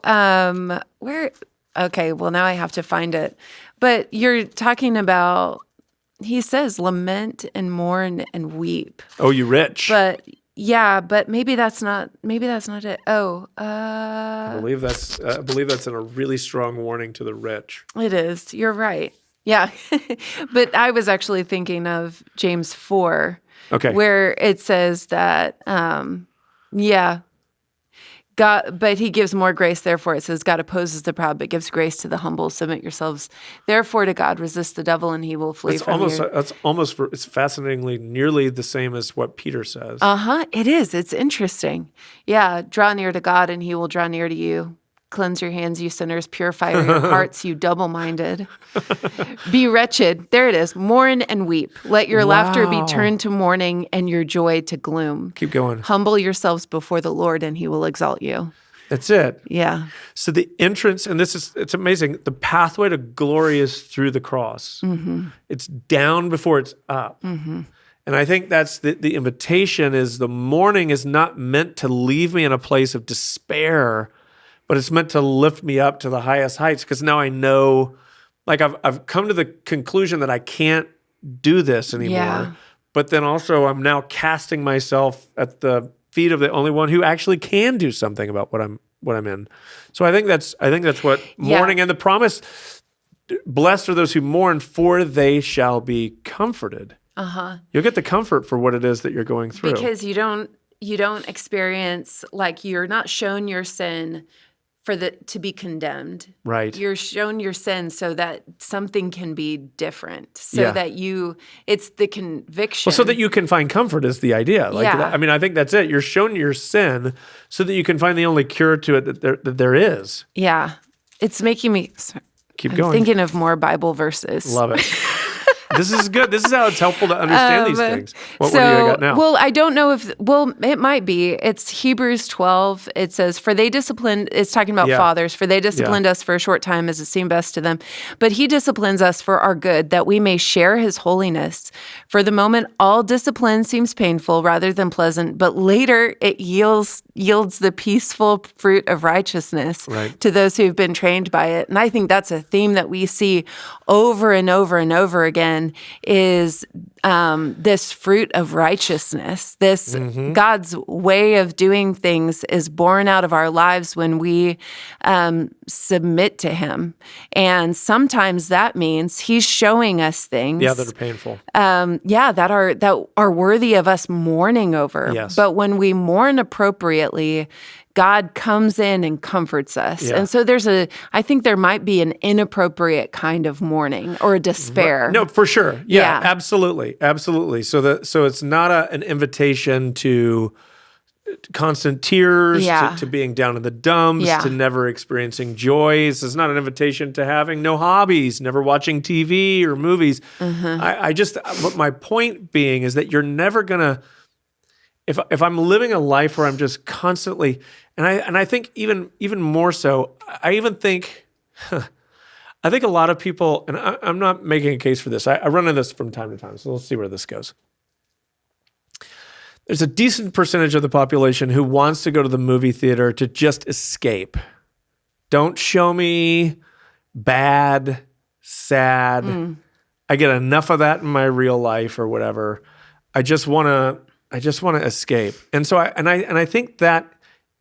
where? Okay, well now I have to find it. But you're talking about. He says, "Lament and mourn and weep."
Oh, you rich.
But yeah, but maybe that's not it. Oh,
I believe that's a really strong warning to the rich.
It is. You're right. Yeah. But I was actually thinking of James 4, where it says that, God, but he gives more grace. Therefore, it says, God opposes the proud, but gives grace to the humble. Submit yourselves, therefore, to God. Resist the devil, and he will flee from you.
It's fascinatingly nearly the same as what Peter says.
It is. It's interesting. Yeah. Draw near to God, and he will draw near to you. Cleanse your hands, you sinners. Purify your hearts, you double-minded. Be wretched. There it is. Mourn and weep. Let your laughter be turned to mourning and your joy to gloom.
Keep going.
Humble yourselves before the Lord, and he will exalt you.
That's it.
Yeah.
So the entrance, and it's amazing, the pathway to glory is through the cross. Mm-hmm. It's down before it's up. Mm-hmm. And I think that's the invitation is the mourning is not meant to leave me in a place of despair, but it's meant to lift me up to the highest heights because now I know, like I've come to the conclusion that I can't do this anymore. Yeah. But then also I'm now casting myself at the feet of the only one who actually can do something about what I'm in. So I think that's what mourning and the promise. Blessed are those who mourn, for they shall be comforted. You'll get the comfort for what it is that you're going through
because you don't experience like you're not shown your sin to be condemned.
Right.
You're shown your sin so that something can be different. So that it's the conviction.
Well, so that you can find comfort is the idea. I think that's it. You're shown your sin so that you can find the only cure to it that there is.
Yeah. It's making me
keep going.
Thinking of more Bible verses.
Love it. This is good. This is how it's helpful to understand these things. What do you got now?
Well, I don't know it might be. It's Hebrews 12. It says, it's talking about fathers, for they disciplined us for a short time as it seemed best to them. But he disciplines us for our good, that we may share his holiness. For the moment, all discipline seems painful rather than pleasant, but later it yields the peaceful fruit of righteousness to those who've been trained by it. And I think that's a theme that we see over and over and over again is this fruit of righteousness. This God's way of doing things is born out of our lives when we submit to him. And sometimes that means he's showing us things
that are painful.
That are worthy of us mourning over. Yes. But when we mourn appropriately, God comes in and comforts us. Yeah. And so I think there might be an inappropriate kind of mourning or a despair.
No, for sure. Yeah. Absolutely. Absolutely. So it's not an invitation to constant tears, to being down in the dumps, to never experiencing joy. This is not an invitation to having no hobbies, never watching TV or movies. What my point being is that you're never going to, if I'm living a life where I'm just constantly, and I think even more so, I think a lot of people, and I'm not making a case for this. I run into this from time to time, so let's see where this goes. There's a decent percentage of the population who wants to go to the movie theater to just escape. Don't show me bad, sad. I get enough of that in my real life or whatever. I just want to escape. And so I think that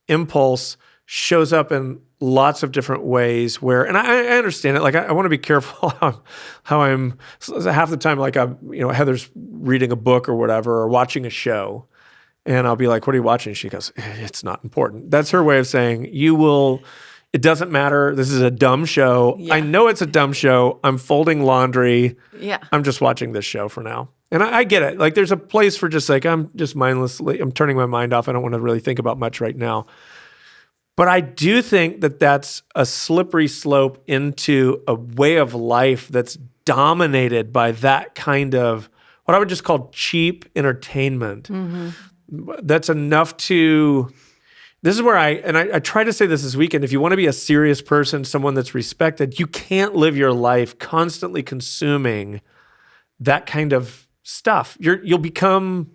impulse shows up in lots of different ways where, and I understand it. Like I want to be careful how I'm half the time, like Heather's reading a book or whatever, or watching a show. And I'll be like, what are you watching? She goes, it's not important. That's her way of saying it doesn't matter. This is a dumb show.
Yeah.
I know it's a dumb show. I'm folding laundry.
Yeah.
I'm just watching this show for now. And I get it. Like there's a place for just like, I'm just mindlessly, I'm turning my mind off. I don't want to really think about much right now. But I do think that that's a slippery slope into a way of life that's dominated by that kind of what I would just call cheap entertainment. That's enough to, this is where I try to say this weekend, if you want to be a serious person, someone that's respected, you can't live your life constantly consuming that kind of stuff. You'll become,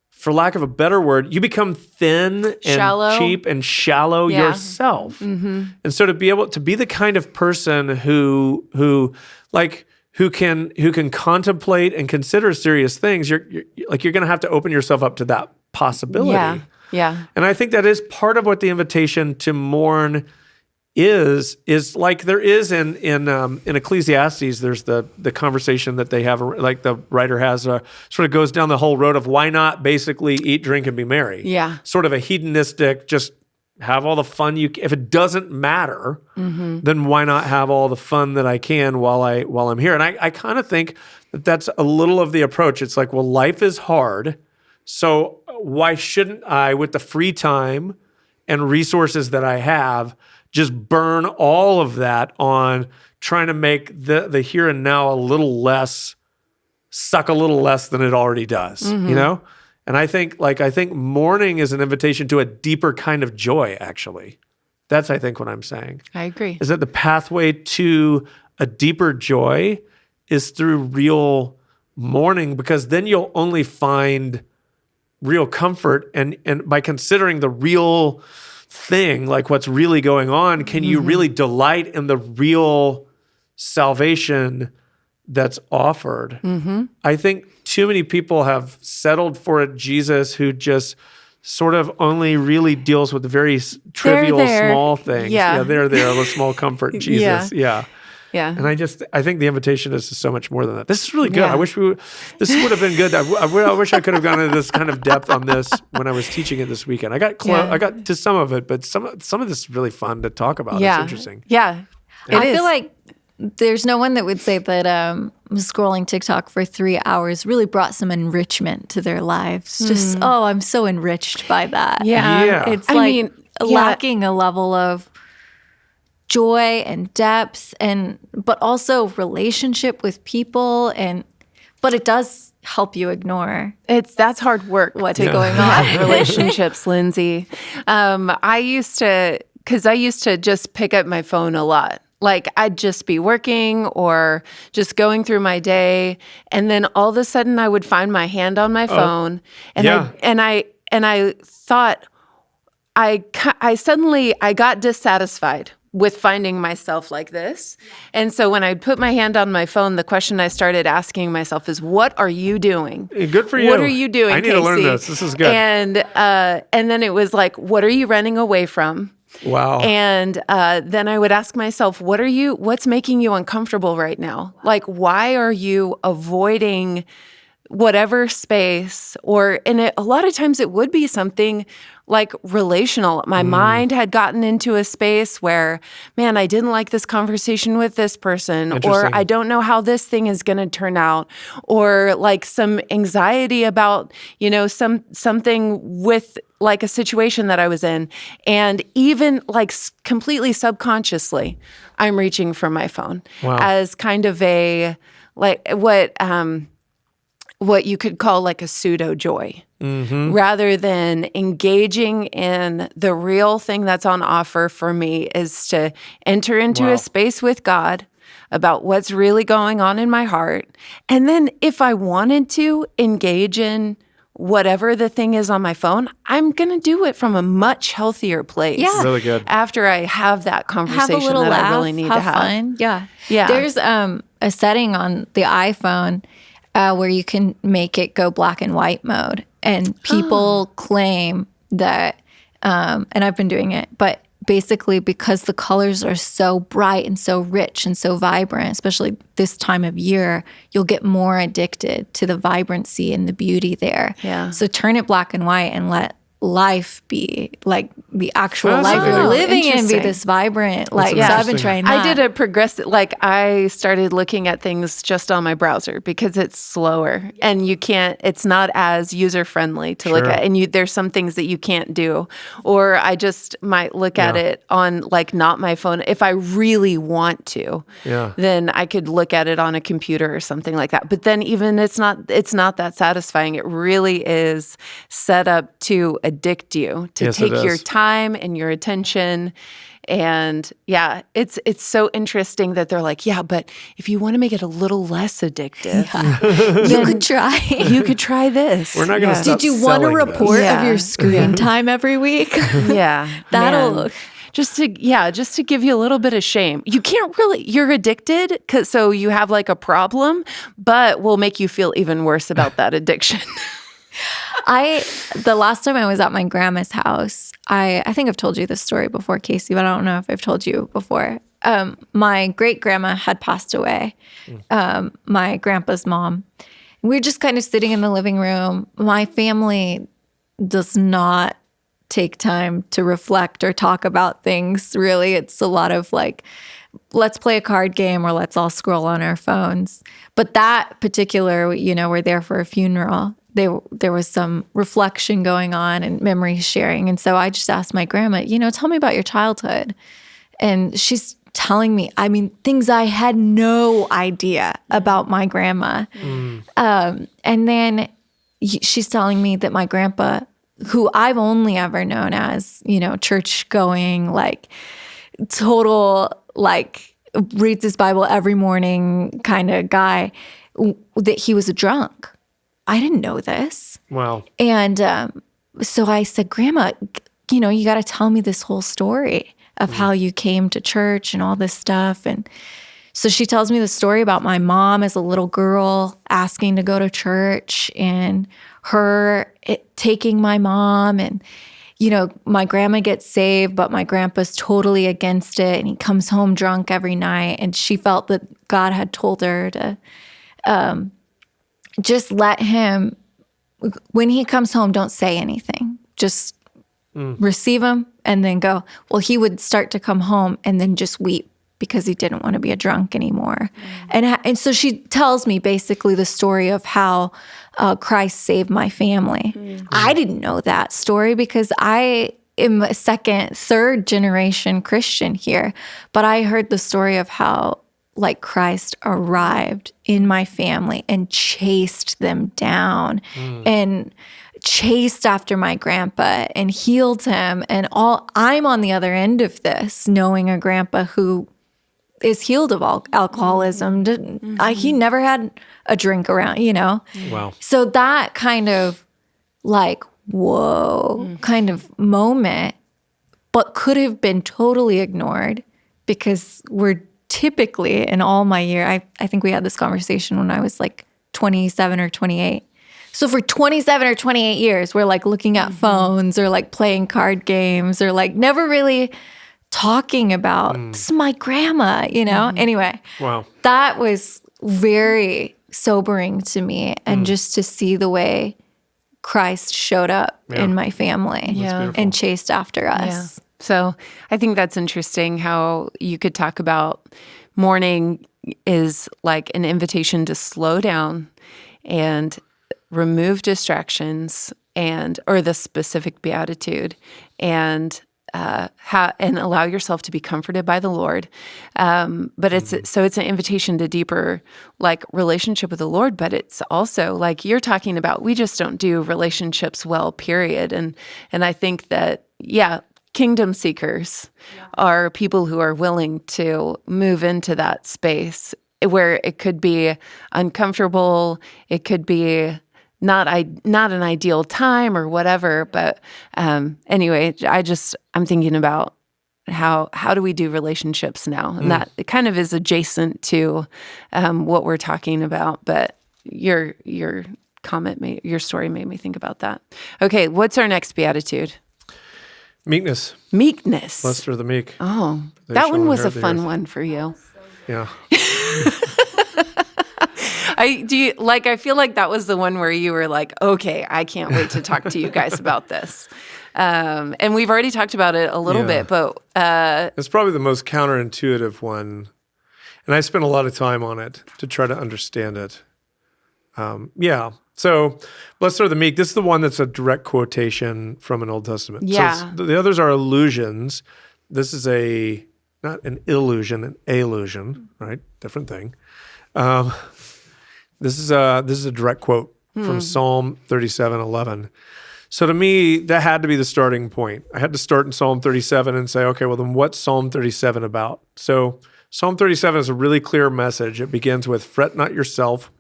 for lack of a better word, you become thin and
Shallow.
cheap and shallow yourself. And so to be able to be the kind of person who can contemplate and consider serious things, you're going to have to open yourself up to that possibility.
Yeah.
And I think that is part of what the invitation to mourn is like there is in Ecclesiastes. There's the conversation that they have, like the writer has, sort of goes down the whole road of why not basically eat, drink, and be merry.
Yeah.
Sort of a hedonistic, just have all the fun if it doesn't matter, then why not have all the fun that I can while I'm here? And I kind of think that that's a little of the approach. It's like, well, life is hard, so why shouldn't I, with the free time and resources that I have, just burn all of that on trying to make the here and now suck a little less than it already does, you know? And I think mourning is an invitation to a deeper kind of joy, actually. That's, I think, what I'm saying.
I agree.
Is that the pathway to a deeper joy is through real mourning, because then you'll only find real comfort. And by considering the real thing, like what's really going on, can you really delight in the real salvation that's offered? I think too many people have settled for a Jesus who just sort of only really deals with the very trivial, small things.
Yeah.
They're there, the small comfort Jesus. Yeah. And I think the invitation is so much more than that. This is really good.
Yeah.
I wish this would have been good. I wish I could have gone into this kind of depth on this when I was teaching it this weekend. I got I got to some of it, but some of this is really fun to talk about.
Yeah.
It's interesting.
Yeah.
I feel like there's no one that would say that scrolling TikTok for 3 hours really brought some enrichment to their lives. Just, I'm so enriched by that.
Yeah.
It's lacking a level of joy and depth, but also relationship with people, but it does help you ignore.
That's hard work what's going on in relationships, Lindsay. I used to just pick up my phone a lot. Like I'd just be working or just going through my day, and then all of a sudden I would find my hand on my phone, and I thought I suddenly got dissatisfied with finding myself like this. And so when I put my hand on my phone, the question I started asking myself is, what are you doing?
Good for you.
What are you doing,
I need to learn this. This is good.
And then it was like, what are you running away from?
Wow.
And then I would ask myself, what's making you uncomfortable right now? Like, why are you avoiding whatever space? A lot of times it would be something like relational. My mind had gotten into a space where, man, I didn't like this conversation with this person, or I don't know how this thing is going to turn out, or like some anxiety about, something with like a situation that I was in. And even like completely subconsciously, I'm reaching for my phone as kind of a, like what you could call like a pseudo joy, rather than engaging in the real thing that's on offer for me is to enter into a space with God about what's really going on in my heart. And then if I wanted to engage in whatever the thing is on my phone, I'm going to do it from a much healthier place.
Yeah.
Really good.
After I have that conversation
have a little
that
laugh,
I really need to have.
Fun. Yeah.
Yeah.
There's a setting on the iPhone where you can make it go black and white mode. And people claim that and I've been doing it. But basically, because the colors are so bright and so rich and so vibrant, especially this time of year, you'll get more addicted to the vibrancy and the beauty there.
Yeah.
So turn it black and white and let life be like the actual life you're living in, be
interesting.
this vibrant. Like, so
interesting.
I've been trying that.
I did a progressive, like I started looking at things just on my browser because it's slower and it's not as user friendly to look
Sure.
at. And there's some things that you can't do. Or I just might look at it on like not my phone. If I really want to, then I could look at it on a computer or something like that. But then even it's not that satisfying. It really is set up to addict you, to
Yes,
take
it
your
is.
time and your attention. And yeah, it's so interesting that they're like, yeah, but if you want to make it a little less addictive,
You could try.
you could try this.
We're not going to stop
Did you want a
selling this.
report
Yeah.
of your screen time every week?
Yeah,
That'll-
man. Just to give you a little bit of shame. You can't really, you're addicted, so you have like a problem, but will make you feel even worse about that addiction.
The last time I was at my grandma's house, I think I've told you this story before, Casey, but I don't know if I've told you before. My great grandma had passed away, my grandpa's mom. We were just kind of sitting in the living room. My family does not take time to reflect or talk about things, really. It's a lot of like, let's play a card game or let's all scroll on our phones. But that particular, we're there for a funeral. There was some reflection going on and memory sharing. And so I just asked my grandma, tell me about your childhood. And she's telling me, things I had no idea about my grandma. And then she's telling me that my grandpa, who I've only ever known as, church going, like total, like reads his Bible every morning kind of guy, that he was a drunk. I didn't know this.
Wow.
And so I said, Grandma, you got to tell me this whole story of how you came to church and all this stuff. And so she tells me the story about my mom as a little girl asking to go to church and her taking my mom. And, my grandma gets saved, but my grandpa's totally against it. And he comes home drunk every night. And she felt that God had told her to just let him, when he comes home, don't say anything. Just receive him and then go. Well, he would start to come home and then just weep because he didn't want to be a drunk anymore. And so she tells me basically the story of how Christ saved my family. I didn't know that story because I am a second, third generation Christian here. But I heard the story of how like Christ arrived in my family and chased them down and chased after my grandpa and healed him. And I'm on the other end of this, knowing a grandpa who is healed of alcoholism. He never had a drink around,
Wow.
So that kind of like, whoa, kind of moment, but could have been totally ignored because we're typically in all my year, I think we had this conversation when I was like 27 or 28. So for 27 or 28 years, we're like looking at phones or like playing card games or like never really talking about, this is my grandma, Anyway,
Wow.
that was very sobering to me. And just to see the way Christ showed up in my family and chased after us.
Yeah. So I think that's interesting how you could talk about mourning is like an invitation to slow down and remove distractions or the specific beatitude and allow yourself to be comforted by the Lord. But it's an invitation to deeper like relationship with the Lord, but it's also like you're talking about, we just don't do relationships well, period. And I think that, kingdom seekers are people who are willing to move into that space where it could be uncomfortable, it could be not an ideal time or whatever. But anyway, I'm thinking about how do we do relationships now, and that it kind of is adjacent to what we're talking about. But your comment, your story made me think about that. Okay, what's our next beatitude?
Meekness.
Meekness.
Blessed are the meek.
Oh,
They
that
shall
one was a
inherit the
fun
earth.
one for you.
Yeah.
I feel like that was the one where you were like, okay, I can't wait to talk to you guys about this. And we've already talked about it a little
Yeah.
bit, but
It's probably the most counterintuitive one. And I spent a lot of time on it to try to understand it. Yeah. So, blessed are the meek. This is the one that's a direct quotation from an Old Testament.
Yeah.
So the others are allusions. This is not an illusion, an allusion, right? Different thing. This is a direct quote from Psalm 37:11. So to me, that had to be the starting point. I had to start in Psalm 37 and say, okay, well then what's Psalm 37 about? So Psalm 37 is a really clear message. It begins with, fret not yourself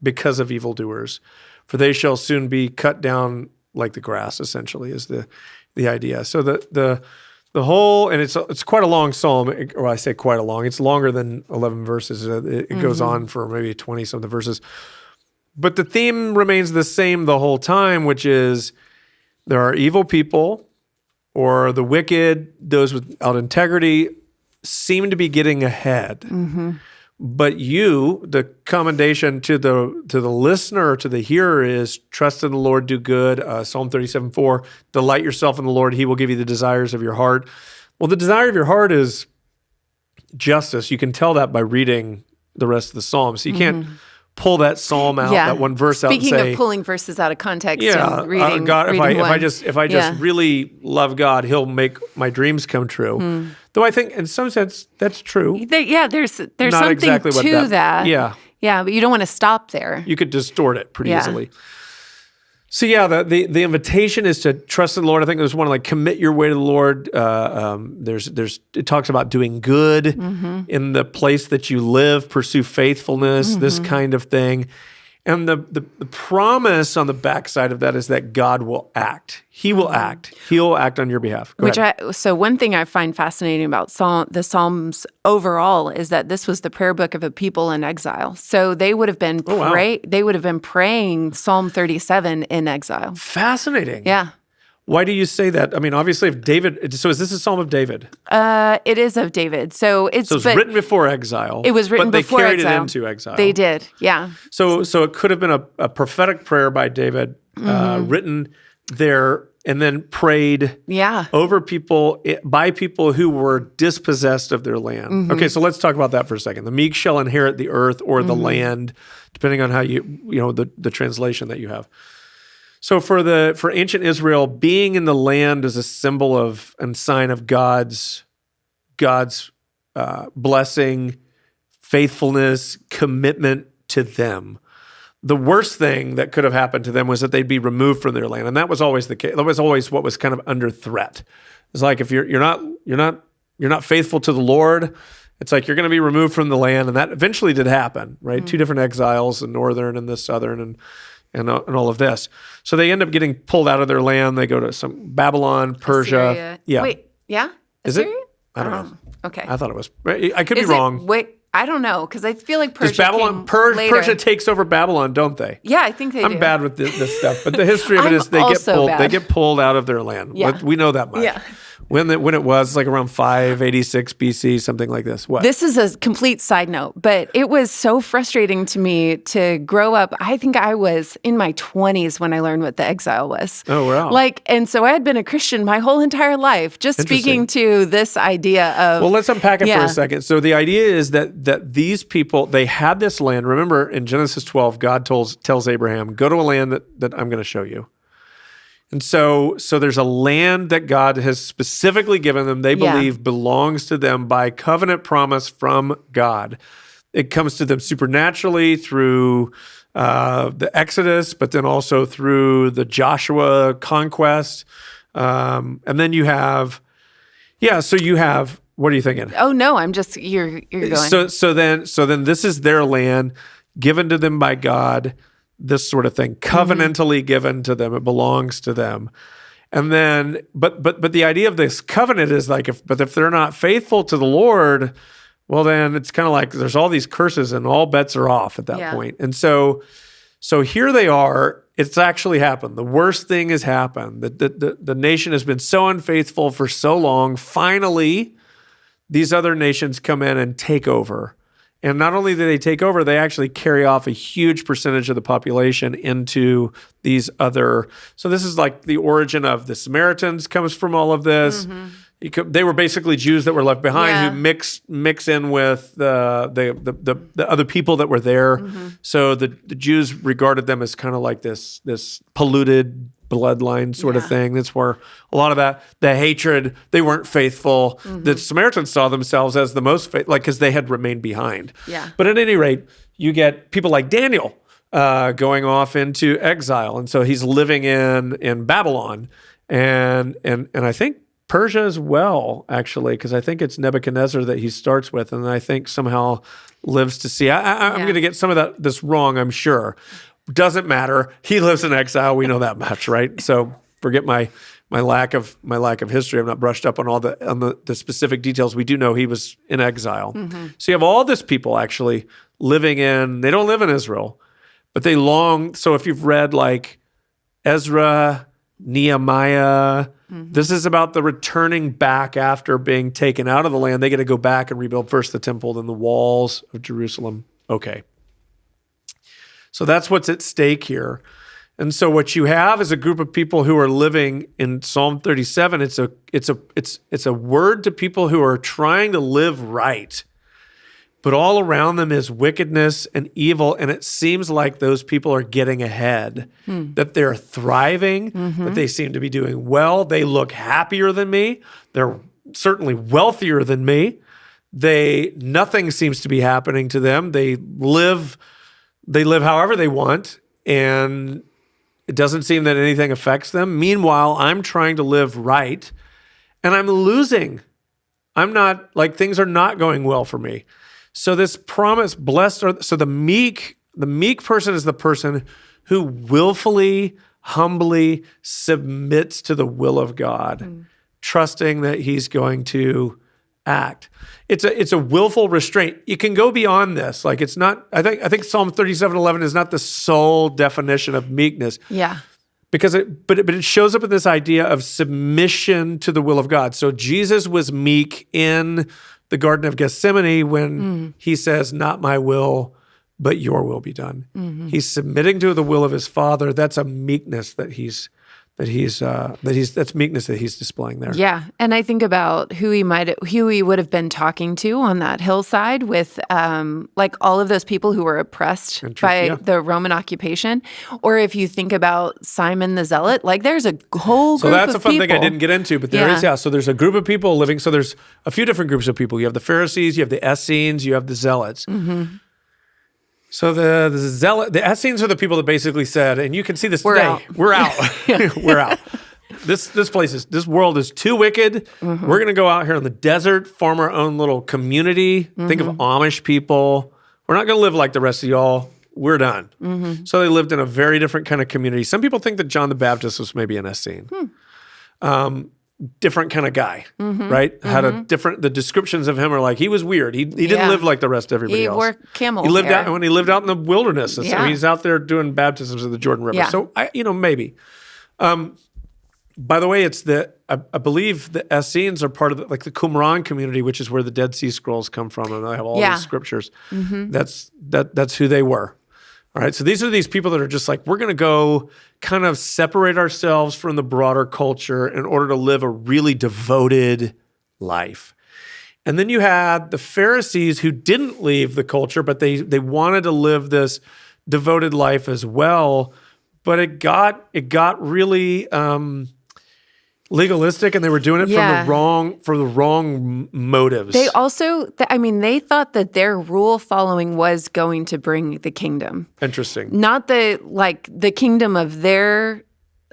because of evildoers, for they shall soon be cut down like the grass, essentially, is the idea. So the whole, and it's quite a long psalm, or I say quite a long, it's longer than 11 verses. It goes on for maybe 20-something verses. But the theme remains the same the whole time, which is there are evil people, or the wicked, those without integrity, seem to be getting ahead. But you, the commendation to the listener, to the hearer is, trust in the Lord, do good. Psalm 37:4, delight yourself in the Lord, he will give you the desires of your heart. Well, the desire of your heart is justice. You can tell that by reading the rest of the psalm. So you can't pull that psalm out, that one verse out and say,
speaking of pulling verses out of context and reading,
God,
reading
if I just really love God, he'll make my dreams come true. Though I think in some sense that's true.
There's
Not
something
exactly what
to that.
Yeah.
Yeah, but you don't want to stop there.
You could distort it pretty
Yeah.
easily. So yeah, the invitation is to trust in the Lord. I think there's one like commit your way to the Lord. It talks about doing good in the place that you live, pursue faithfulness, this kind of thing. And the promise on the backside of that is that God will act. He will act. He'll act on your behalf. Go ahead.
So one thing I find fascinating about the Psalms overall is that this was the prayer book of a people in exile. So they would have been they would have been praying Psalm 37 in exile.
Fascinating.
Yeah.
Why do you say that? I mean, obviously, if David. So is this a Psalm of David?
It is of David. So it's
written before exile.
It was written before exile.
But they carried it into exile.
They did, yeah.
So it could have been a prophetic prayer by David, written there and then prayed over people, by people who were dispossessed of their land. Okay, so let's talk about that for a second. The meek shall inherit the earth or the land, depending on how the translation that you have. So for ancient Israel, being in the land is a symbol of and sign of God's blessing, faithfulness, commitment to them. The worst thing that could have happened to them was that they'd be removed from their land, and that was always the case. That was always what was kind of under threat. It's like if you're not faithful to the Lord, it's like you're going to be removed from the land, and that eventually did happen, right? 2 different exiles, the northern and the southern, and all of this. So they end up getting pulled out of their land. They go to some Babylon, Persia.
Assyria.
Yeah.
Wait, yeah?
Is it?
Assyria?
I don't know.
Okay.
I thought it was. I could be wrong.
I don't know, because I feel like Persia
Does Babylon,
came later.
Persia takes over Babylon, don't they?
Yeah, I think they do.
I'm bad with this stuff, but the history of it is they get pulled out of their land.
Yeah.
We know that much.
Yeah.
When it was like around 586 BC, something like this. What?
This is a complete side note, but it was so frustrating to me to grow up. I think I was in my 20s when I learned what the exile was.
Oh, wow.
And so I had been a Christian my whole entire life, just speaking to this idea of...
Well, let's unpack it for a second. So the idea is that these people, they had this land. Remember, in Genesis 12, God tells Abraham, go to a land that I'm going to show you. And so there's a land that God has specifically given them, they believe belongs to them by covenant promise from God. It comes to them supernaturally through the Exodus, but then also through the Joshua conquest. And then you have, what are you thinking?
Oh, no, I'm just, you're going.
So then this is their land given to them by God. This sort of thing, covenantally given to them. It belongs to them. And then, but the idea of this covenant is like, if they're not faithful to the Lord, well, then it's kind of like there's all these curses and all bets are off at that point. And so here they are It's actually happened. The worst thing has happened. The nation has been so unfaithful for so long. Finally, these other nations come in and take over. And not only do they take over, they actually carry off a huge percentage of the population into these other. So this is like the origin of the Samaritans comes from all of this. They were basically Jews that were left behind who mix in with the other people that were there. So the Jews regarded them as kind of like this polluted bloodline sort of thing. That's where a lot of the hatred, they weren't faithful. The Samaritans saw themselves as the most faithful, like because they had remained behind.
Yeah.
But at any rate, you get people like Daniel going off into exile, and so he's living in Babylon, and I think Persia as well, actually, because I think it's Nebuchadnezzar that he starts with, and I think somehow lives to see. I'm going to get some of this wrong, I'm sure. Doesn't matter. He lives in exile. We know that much, right? So forget my lack of history. I'm not brushed up on all the specific details. We do know he was in exile. So you have all this people actually living in. They don't live in Israel, but they long. So if you've read like Ezra, Nehemiah. This is about the returning back after being taken out of the land. They get to go back and rebuild first the temple, then the walls of Jerusalem. Okay. So that's what's at stake here. And so what you have is a group of people who are living in Psalm 37. It's a word to people who are trying to live right. But all around them is wickedness and evil, and it seems like those people are getting ahead, that they're thriving, that they seem to be doing well. They look happier than me. They're certainly wealthier than me. Nothing seems to be happening to them. They live however they want, and it doesn't seem that anything affects them. Meanwhile, I'm trying to live right, and I'm losing. I'm not, like, things are not going well for me. So this promise, so the meek person is the person who willfully, humbly submits to the will of God, trusting that he's going to act. It's a willful restraint. You can go beyond this. Like, it's not, I think Psalm 37:11 is not the sole definition of meekness.
Yeah.
Because but it shows up in this idea of submission to the will of God. So Jesus was meek in the Garden of Gethsemane when he says, "Not my will, but your will be done." He's submitting to the will of his Father. That's a meekness that's meekness that he's displaying there.
Yeah, and I think about who he would have been talking to on that hillside with like all of those people who were oppressed by the Roman occupation. Or if you think about Simon the Zealot, like there's a whole group of people. So
that's a fun thing I didn't get into, but there is. So there's a group of people living. So there's a few different groups of people. You have the Pharisees, you have the Essenes, you have the Zealots. So the Essenes are the people that basically said, and you can see this today. We're out. We're out. This world is too wicked. We're going to go out here in the desert, form our own little community. Think of Amish people. We're not going to live like the rest of y'all. We're done. So they lived in a very different kind of community. Some people think that John the Baptist was maybe an Essene. Different kind of guy, right? Had the descriptions of him are like, he was weird. He didn't live like the rest of everybody else.
He wore camel
He lived
hair.
when he lived out in the wilderness. So he's out there doing baptisms of the Jordan River.
Yeah.
So maybe. By the way, I believe the Essenes are part of the Qumran community, which is where the Dead Sea Scrolls come from, and they have all these scriptures. That's who they were. All right, so these are these people that are just like, we're going to go kind of separate ourselves from the broader culture in order to live a really devoted life. And then you had the Pharisees who didn't leave the culture, but they wanted to live this devoted life as well. But it got really legalistic, and they were doing it for the wrong motives.
They also, they thought that their rule following was going to bring the kingdom.
Interesting.
Not the kingdom of their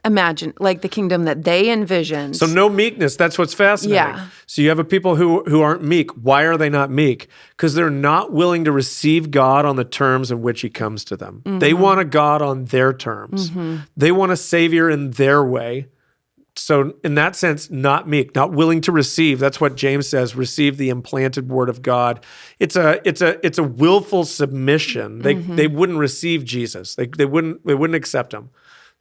the kingdom that they envisioned.
So no meekness. That's what's fascinating.
Yeah.
So you have a people who aren't meek. Why are they not meek? Because they're not willing to receive God on the terms in which he comes to them. They want a God on their terms. They want a savior in their way. So in that sense, not meek, not willing to receive. That's what James says, receive the implanted word of God. It's a willful submission. They wouldn't receive Jesus. They wouldn't accept him.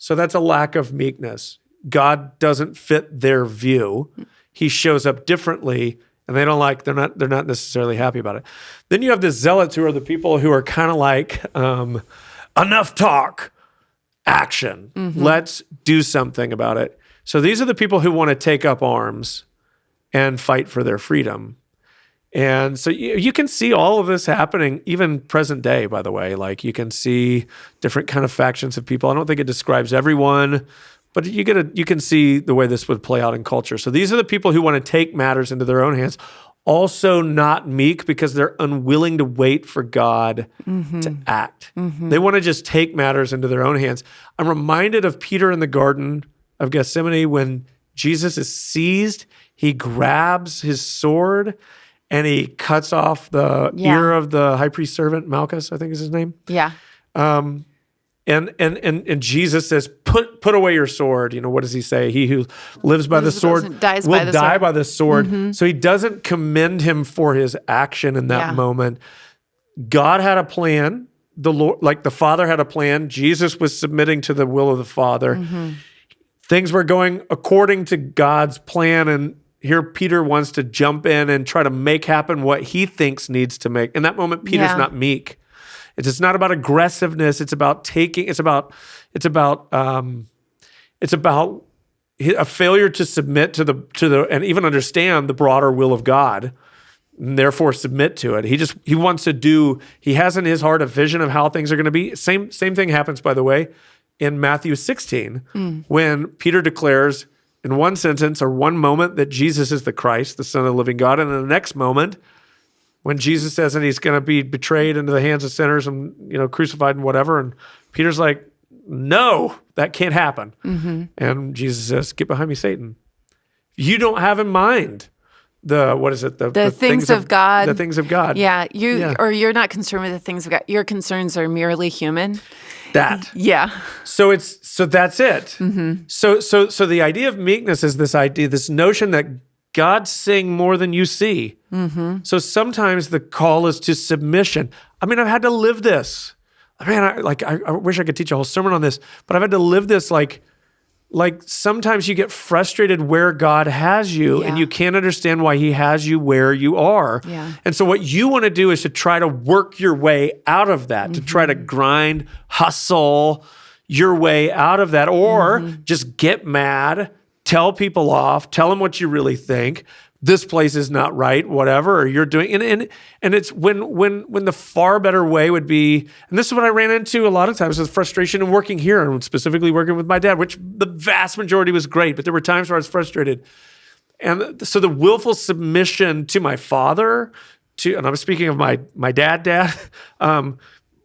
So that's a lack of meekness. God doesn't fit their view. He shows up differently, and they're not necessarily happy about it. Then you have the zealots, who are the people who are kind of like, enough talk, action. Let's do something about it. So these are the people who want to take up arms and fight for their freedom. And so you can see all of this happening, even present day, by the way. Like, you can see different kind of factions of people. I don't think it describes everyone, but you can see the way this would play out in culture. So these are the people who want to take matters into their own hands. Also not meek, because they're unwilling to wait for God to act. They want to just take matters into their own hands. I'm reminded of Peter in the Garden of Gethsemane when Jesus is seized. He grabs his sword and he cuts off the ear of the high priest servant, Malchus, I think is his name.
Yeah.
And Jesus says, put away your sword. You know, what does he say? He who lives by the sword will die by the sword. So he doesn't commend him for his action in that moment. God had a plan. The Lord, like the Father had a plan. Jesus was submitting to the will of the Father. Things were going according to God's plan, and here Peter wants to jump in and try to make happen what he thinks needs to make. In that moment, Peter's not meek. It's not about aggressiveness. It's about taking. It's about a failure to submit to the and even understand the broader will of God, and therefore submit to it. He wants to do. He has in his heart a vision of how things are going to be. Same thing happens, by the way, in Matthew 16 when Peter declares in one sentence or one moment that Jesus is the Christ, the Son of the living God, and in the next moment, when Jesus says that he's going to be betrayed into the hands of sinners and, crucified and whatever, and Peter's like, no, that can't happen. And Jesus says, get behind me, Satan. You don't have in mind the things of God. The things of God.
Yeah, you're not concerned with the things of God. Your concerns are merely human.
That.
Yeah.
So that's it. So the idea of meekness is this notion that God's seeing more than you see. So sometimes the call is to submission. I mean, I've had to live this. I wish I could teach a whole sermon on this, but I've had to live this like sometimes you get frustrated where God has you and you can't understand why he has you where you are.
Yeah.
And so what you want to do is to try to work your way out of that, to try to grind, hustle your way out of that, or just get mad, tell people off, tell them what you really think. This place is not right, whatever, or you're doing, and it's when the far better way would be, and this is what I ran into a lot of times, is frustration in working here, and specifically working with my dad, which the vast majority was great, but there were times where I was frustrated. And so the willful submission to my father, and I'm speaking of my dad,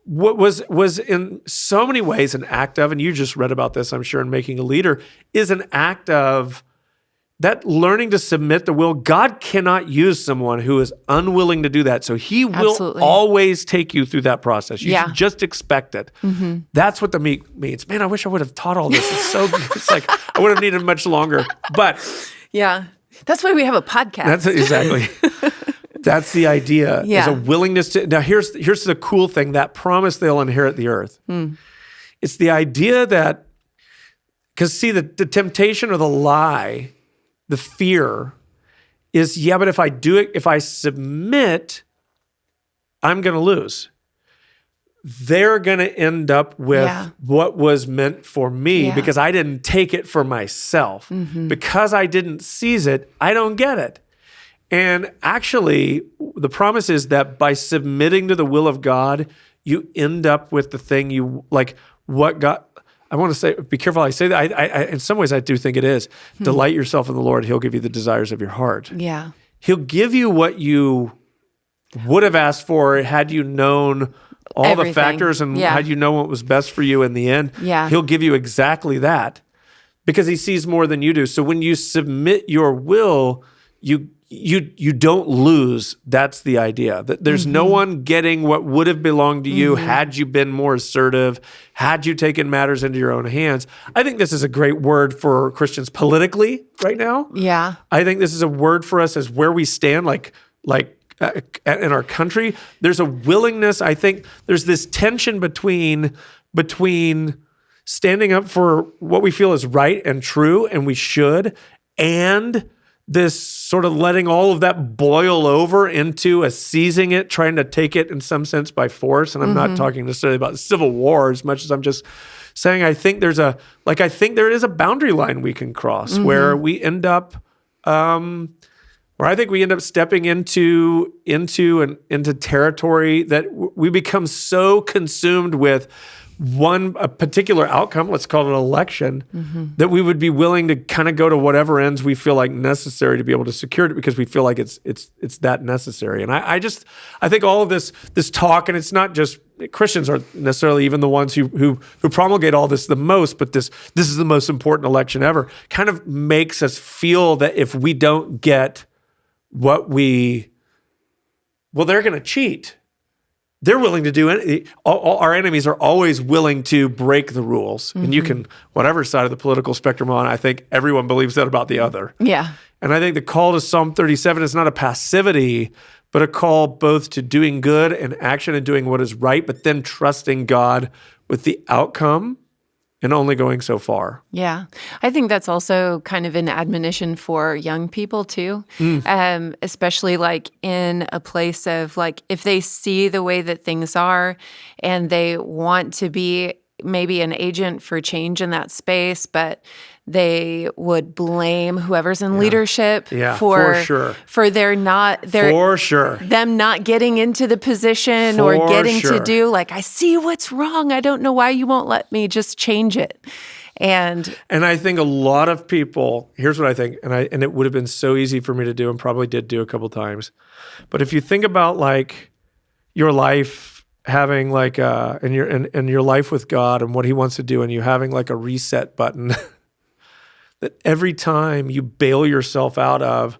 what was in so many ways an act of, and you just read about this, I'm sure, in Making a Leader, is an act of that learning to submit the will. God cannot use someone who is unwilling to do that. So he will always take you through that process. You should just expect it. That's what the meek means. Man, I wish I would have taught all this. It's like I would have needed much longer. But
yeah, that's why we have a podcast.
That's exactly. That's the idea. Is a willingness to. Now here's the cool thing. That promise they'll inherit the earth. It's the idea that, because see, the temptation or the lie, the fear is, but if I do it, if I submit, I'm going to lose. They're going to end up with what was meant for me because I didn't take it for myself. Because I didn't seize it, I don't get it. And actually, the promise is that by submitting to the will of God, you end up with the thing you like. What God, I want to say, be careful how I say that. I in some ways, I do think it is. Delight yourself in the Lord. He'll give you the desires of your heart.
Yeah.
He'll give you what you would have asked for had you known all the factors and had you known what was best for you in the end.
Yeah.
He'll give you exactly that because he sees more than you do. So when you submit your will, you don't lose. That's the idea. That there's no one getting what would have belonged to you had you been more assertive, had you taken matters into your own hands. I think this is a great word for Christians politically right now.
Yeah.
I think this is a word for us as where we stand, like in our country. There's a willingness. I think there's this tension between standing up for what we feel is right and true and we should, and this sort of letting all of that boil over into a seizing it, trying to take it in some sense by force. And I'm not talking necessarily about civil war as much as I'm just saying I think there is a boundary line we can cross where we end up where I think we end up stepping into territory that we become so consumed with a particular outcome, let's call it an election, that we would be willing to kind of go to whatever ends we feel like necessary to be able to secure it because we feel like it's that necessary. And I think all of this talk, and it's not just Christians aren't necessarily even the ones who promulgate all this the most, but this is the most important election ever, kind of makes us feel that if we don't get they're going to cheat. They're willing to do anything. Our enemies are always willing to break the rules. And you can, whatever side of the political spectrum on, I think everyone believes that about the other.
Yeah.
And I think the call to Psalm 37 is not a passivity, but a call both to doing good and action and doing what is right, but then trusting God with the outcome and only going so far.
Yeah. I think that's also kind of an admonition for young people too, especially like in a place of like if they see the way that things are and they want to be maybe an agent for change in that space, but they would blame whoever's in leadership for them not getting into the position or getting to do like, I see what's wrong. I don't know why you won't let me just change it. And
I think a lot of people, here's what I think, and it would have been so easy for me to do and probably did do a couple times. But if you think about like your life having like and your life with God and what he wants to do, and you having like a reset button that every time you bail yourself out of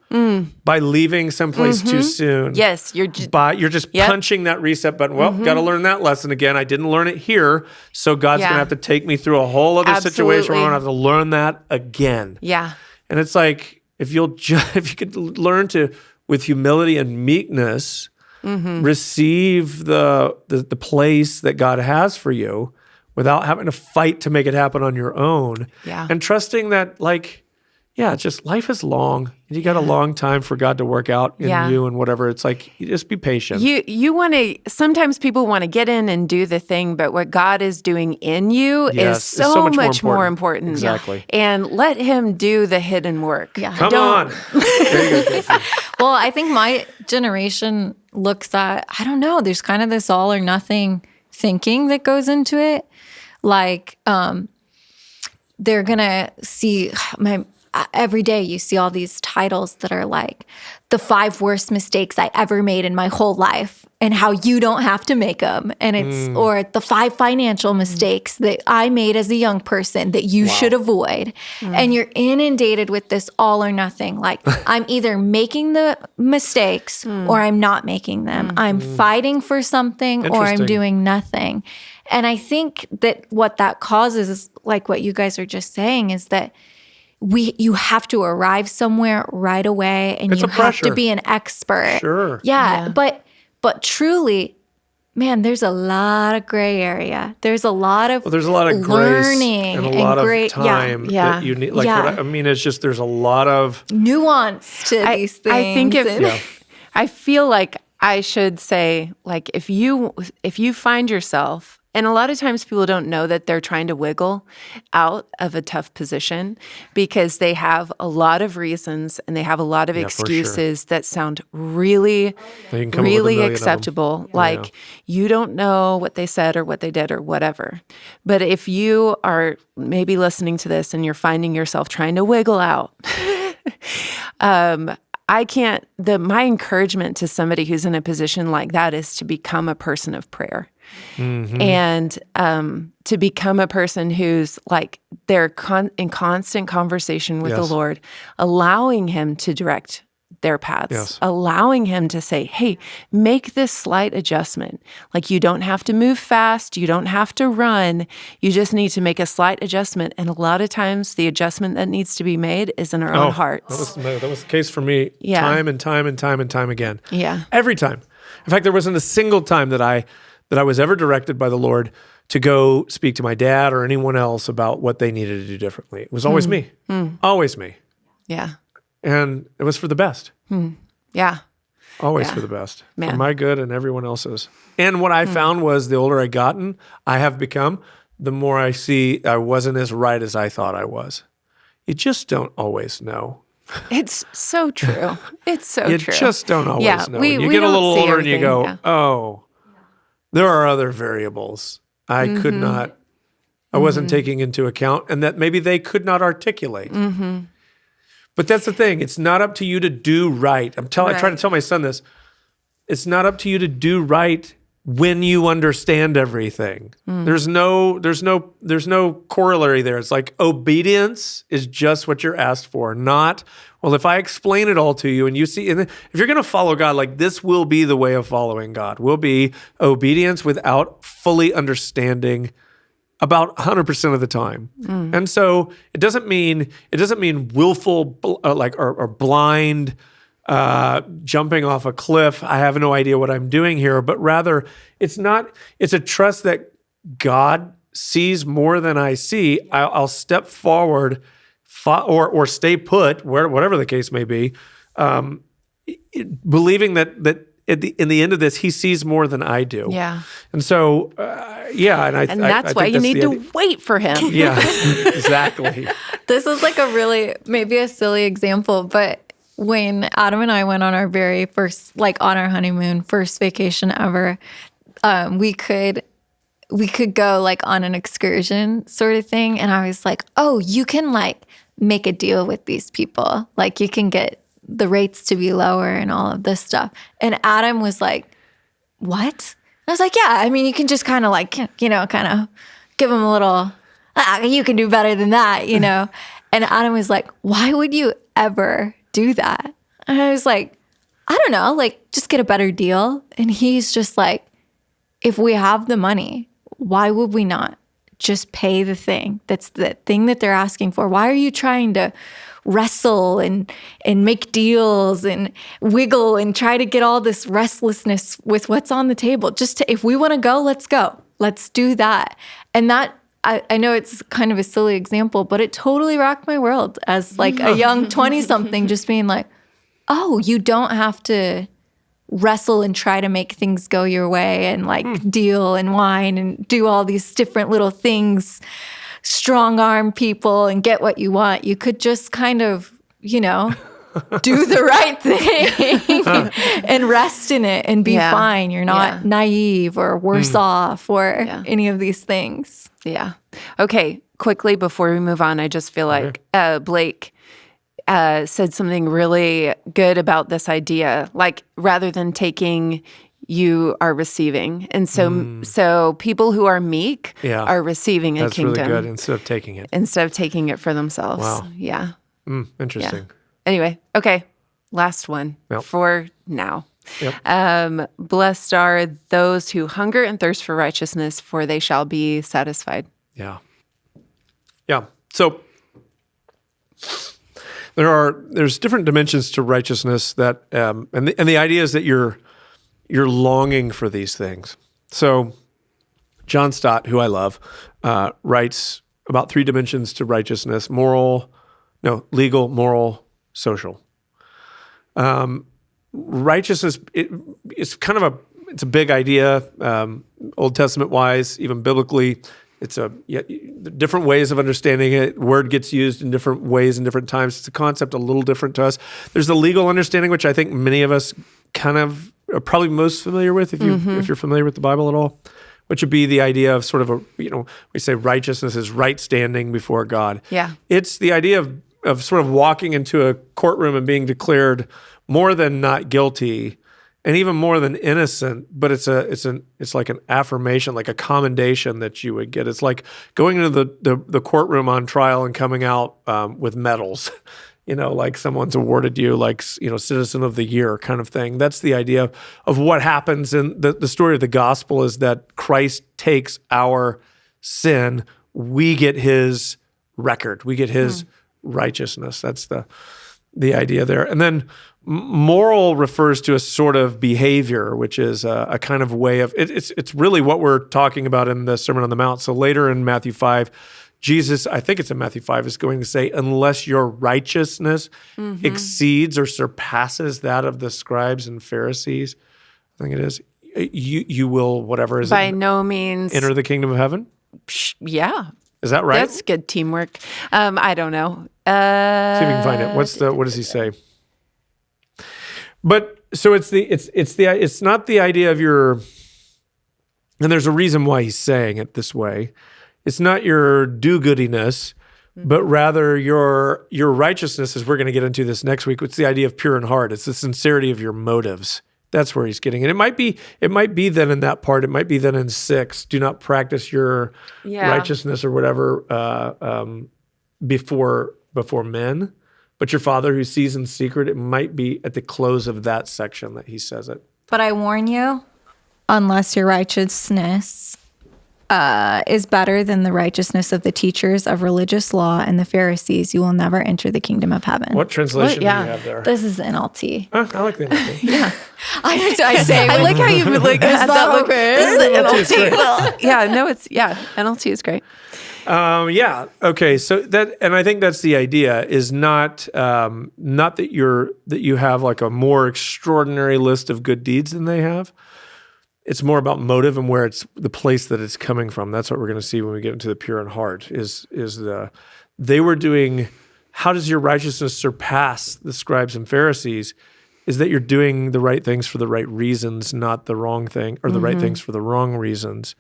by leaving someplace too soon.
Yes, you're
just punching that reset button. Well, got to learn that lesson again. I didn't learn it here, so God's going to have to take me through a whole other situation where I'm going to have to learn that again.
Yeah.
And it's like if you could learn to, with humility and meekness, receive the place that God has for you, without having to fight to make it happen on your own. Yeah. And trusting that, like, just life is long. And you got a long time for God to work out in you and whatever. It's like, you just be patient.
You want to, sometimes people want to get in and do the thing, but what God is doing in you is so much more important.
Exactly.
And let him do the hidden work.
Yeah.
Come on. There you go, Casey.
Well, I think my generation looks at, I don't know, there's kind of this all or nothing thinking that goes into it. Like, they're going to see every day you see all these titles that are like the 5 worst mistakes I ever made in my whole life and how you don't have to make them. And it's, or the 5 financial mistakes that I made as a young person that you should avoid. And you're inundated with this all or nothing. Like, I'm either making the mistakes or I'm not making them. I'm fighting for something or I'm doing nothing. And I think that what that causes is like what you guys are just saying is that you have to arrive somewhere right away and you have to be an expert.
Sure.
Yeah. But truly, man, there's a lot of gray area. There's a lot of
grace
learning
and a lot of time that you need. Like what I mean is just there's a lot of
nuance to these things.
I think I feel like I should say, like, if you find yourself, and a lot of times people don't know that they're trying to wiggle out of a tough position because they have a lot of reasons and they have a lot of excuses that sound really, really acceptable. Like, you don't know what they said or what they did or whatever. But if you are maybe listening to this and you're finding yourself trying to wiggle out, my encouragement to somebody who's in a position like that is to become a person of prayer. And to become a person who's like they're in constant conversation with the Lord, allowing him to direct their paths, allowing him to say, hey, make this slight adjustment. Like, you don't have to move fast. You don't have to run. You just need to make a slight adjustment. And a lot of times the adjustment that needs to be made is in our own hearts.
That was the case for me time and time again.
Yeah.
Every time. In fact, there wasn't a single time that I was ever directed by the Lord to go speak to my dad or anyone else about what they needed to do differently. It was always me, always me.
Yeah.
And it was for the best.
Yeah.
Always
Yeah.
for the best,
Man.
for my good and everyone else's. And what I found was the older I have become, the more I see I wasn't as right as I thought I was. You just don't always know.
It's so true. It's so
You
true.
just don't always
Yeah,
know.
we
You get a
don't
little
see
older and you
everything,
go,
yeah.
oh, there are other variables I could not, I wasn't taking into account, and that maybe they could not articulate. But that's the thing. It's not up to you to do right. I try to tell my son this. It's not up to you to do right when you understand everything. There's no corollary there. It's like obedience is just what you're asked for, not, well, if I explain it all to you and you see, and if you're going to follow God, like this will be the way of following God, will be obedience without fully understanding about 100% of the time. And so it doesn't mean willful or blind jumping off a cliff. I have no idea what I'm doing here, but rather it's a trust that God sees more than I see. I'll step forward or stay put, whatever the case may be, believing that in the end of this, he sees more than I do.
Yeah.
And so,
And that's why you need to wait for him.
Yeah, exactly.
This is like maybe a silly example, but when Adam and I went on our very first, on our honeymoon, first vacation ever, we could go on an excursion sort of thing. And I was like, oh, you can make a deal with these people. You can get the rates to be lower and all of this stuff. And Adam was like, what? I was like, yeah, I mean, you can just kind of kind of give them a little, you can do better than that, And Adam was like, why would you ever do that? And I was like, I don't know, just get a better deal. And he's just like, if we have the money, why would we not just pay the thing? That's the thing that they're asking for. Why are you trying to wrestle and make deals and wiggle and try to get all this restlessness with what's on the table? If we want to go, let's go. Let's do that. And that, I know it's kind of a silly example, but it totally rocked my world as a young 20-something, just being like, oh, you don't have to wrestle and try to make things go your way and deal and whine and do all these different little things, strong arm people and get what you want. You could just kind of, do the right thing and rest in it and be fine. You're not naive or worse off or any of these things.
Yeah. Okay. Quickly before we move on, I just feel like Blake said something really good about this idea. Rather than taking, you are receiving. And so people who are meek are receiving a kingdom.
That's really good, instead of taking it.
Instead of taking it for themselves.
Wow.
Yeah.
Interesting.
Yeah. Anyway, okay. Last one for now.
Yep.
Blessed are those who hunger and thirst for righteousness, for they shall be satisfied.
Yeah. Yeah. So there's different dimensions to righteousness that, and the idea is that you're longing for these things. So John Stott, who I love, writes about 3 dimensions to righteousness: legal, moral, social. Righteousness, it's kind of it's a big idea, Old Testament wise, even biblically. It's different ways of understanding it. Word gets used in different ways in different times. It's a concept a little different to us. There's the legal understanding, which I think many of us kind of are probably most familiar with, if you're familiar with the Bible at all, which would be the idea of sort of we say righteousness is right standing before God. Yeah. It's the idea of sort of walking into a courtroom and being declared more than not guilty, and even more than innocent, but it's like an affirmation, like a commendation that you would get. It's like going into the courtroom on trial and coming out with medals, like someone's awarded you, Citizen of the Year kind of thing. That's the idea of what happens in the story of the gospel, is that Christ takes our sin, we get his record, we get his righteousness. That's the idea there. And then moral refers to a sort of behavior, which is a kind of way of, it's really what we're talking about in the Sermon on the Mount. So later in Matthew 5, Jesus, I think it's in Matthew 5, is going to say, unless your righteousness exceeds or surpasses that of the scribes and Pharisees, I think it is, you will, whatever is
By
it,
no means.
enter the kingdom of heaven?
Yeah.
Is that right?
That's good teamwork. I don't know.
See if you can find it. What does he say? But so it's not the idea of your, and there's a reason why he's saying it this way. It's not your do-goodiness, but rather your righteousness, as we're going to get into this next week. It's the idea of pure in heart. It's the sincerity of your motives. That's where he's getting it. It might be then in that part. It might be then in 6. Do not practice your righteousness or whatever before men, but your Father who sees in secret. It might be at the close of that section that he says it.
But I warn you, unless your righteousness is better than the righteousness of the teachers of religious law and the Pharisees, you will never enter the kingdom of heaven.
What translation do you have there?
This is NLT.
I like the NLT.
Yeah.
I say,
I like how you like had that look. This is the
NLT.
Well, NLT is great.
Okay. So that, and I think that's the idea, is not that you have like a more extraordinary list of good deeds than they have. It's more about motive and where it's the place that it's coming from. That's what we're going to see when we get into the pure in heart. They were doing. How does your righteousness surpass the scribes and Pharisees? Is that you're doing the right things for the right reasons, not the wrong thing, or the right things for the wrong reasons.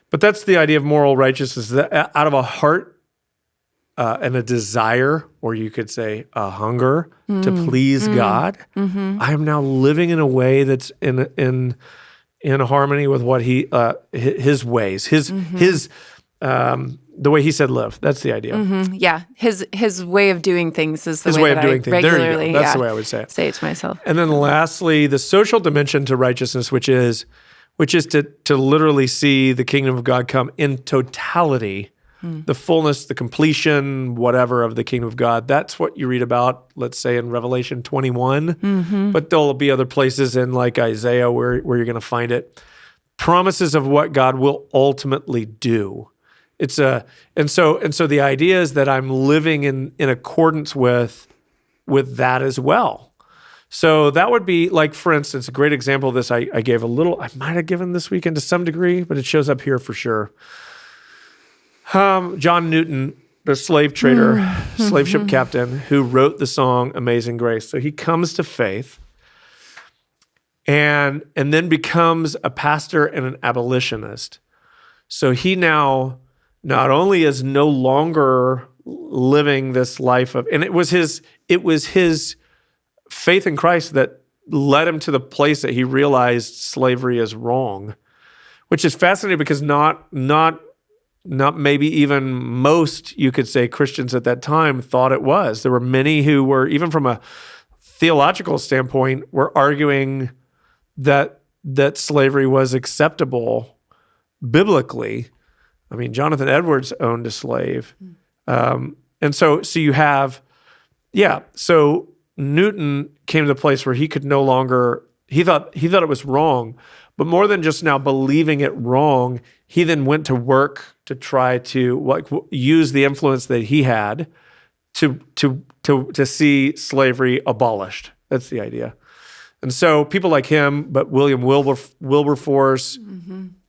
But that's the idea of moral righteousness, that out of a heart and a desire, or you could say a hunger to please God, I am now living in a way that's in harmony with what his ways, the way he said live. That's the idea.
Yeah, his way of doing things is the
his way of doing things.
Regularly,
There you go. That's the way I would say it.
Say it to myself.
And then lastly, the social dimension to righteousness, which is to literally see the kingdom of God come in totality, the fullness, the completion, whatever of the kingdom of God. That's what you read about, let's say, in Revelation 21. But there'll be other places in like Isaiah where you're going to find it. Promises of what God will ultimately do. And so the idea is that I'm living in accordance with that as well. So that would be like, for instance, a great example of this I gave I might have given this weekend to some degree, but it shows up here for sure. John Newton, the slave trader, slave ship captain, who wrote the song Amazing Grace. So he comes to faith and then becomes a pastor and an abolitionist. So he now not only is no longer living this life of, and it was his faith in Christ that led him to the place that he realized slavery is wrong, which is fascinating because not maybe even most, you could say, Christians at that time thought it was. There were many who were, even from a theological standpoint, were arguing that slavery was acceptable biblically. I mean, Jonathan Edwards owned a slave. And so you have, so Newton came to the place where he could no longer, he thought it was wrong, but more than just now believing it wrong, he then went to work to try to use the influence that he had to see slavery abolished. That's the idea. And so people like him, but William Wilberforce,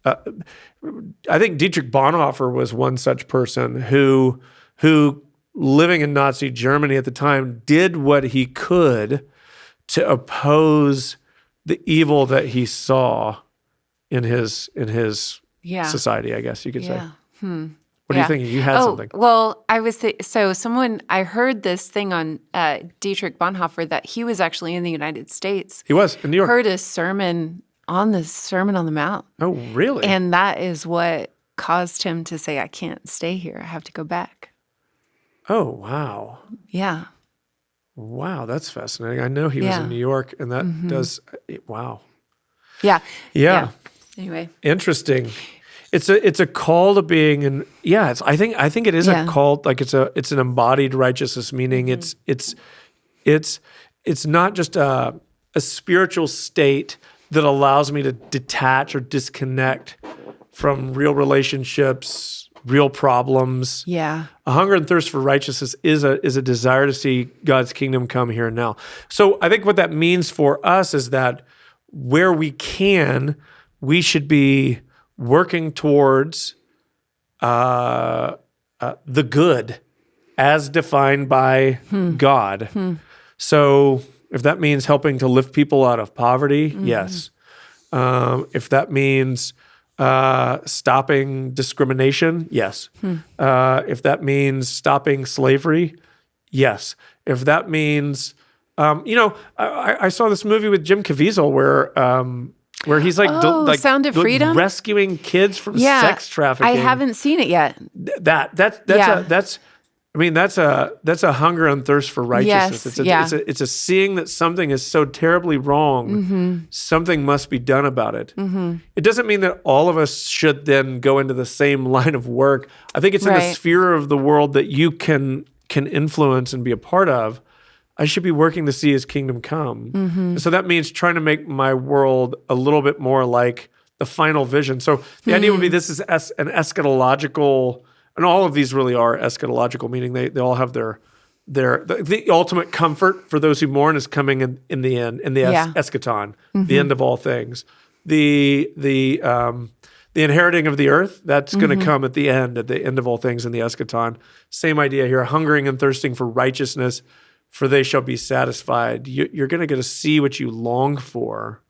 I think Dietrich Bonhoeffer was one such person who living in Nazi Germany at the time did what he could to oppose the evil that he saw in his society, I guess you could say. What do you think? You had something.
Well, I heard this thing on Dietrich Bonhoeffer that he was actually in the United States.
He was in New York.
Heard a sermon on the Sermon on the Mount.
Oh, really?
And that is what caused him to say, I can't stay here. I have to go back.
Oh, wow.
Yeah.
Wow, that's fascinating. I know he was in New York, and that does, wow.
Yeah.
Anyway.
Interesting. It's a call to being, and I think it is a call, like it's an embodied righteousness, meaning it's It's not just a spiritual state that allows me to detach or disconnect from real relationships, real problems.
Yeah.
A hunger and thirst for righteousness is a desire to see God's kingdom come here and now. So I think what that means for us is that where we can, we should be working towards the good as defined by God. So if that means helping to lift people out of poverty, yes. If that means stopping discrimination, yes. If that means stopping slavery, yes. If that means, I saw this movie with Jim Caviezel where he's like
Sound of Freedom?
rescuing kids from sex trafficking.
I haven't seen it yet.
That's a hunger and thirst for righteousness.
Yes,
It's a seeing that something is so terribly wrong, something must be done about it. It doesn't mean that all of us should then go into the same line of work. I think it's in the sphere of the world that you can influence and be a part of. I should be working to see his kingdom come. So that means trying to make my world a little bit more like the final vision. So the idea would be this is an eschatological, and all of these really are eschatological, meaning they all have the ultimate comfort for those who mourn is coming in the end, in the eschaton, the end of all things. The inheriting of the earth, that's going to come at the end of all things in the eschaton. Same idea here, hungering and thirsting for righteousness, for they shall be satisfied. You're going to get to see what you long for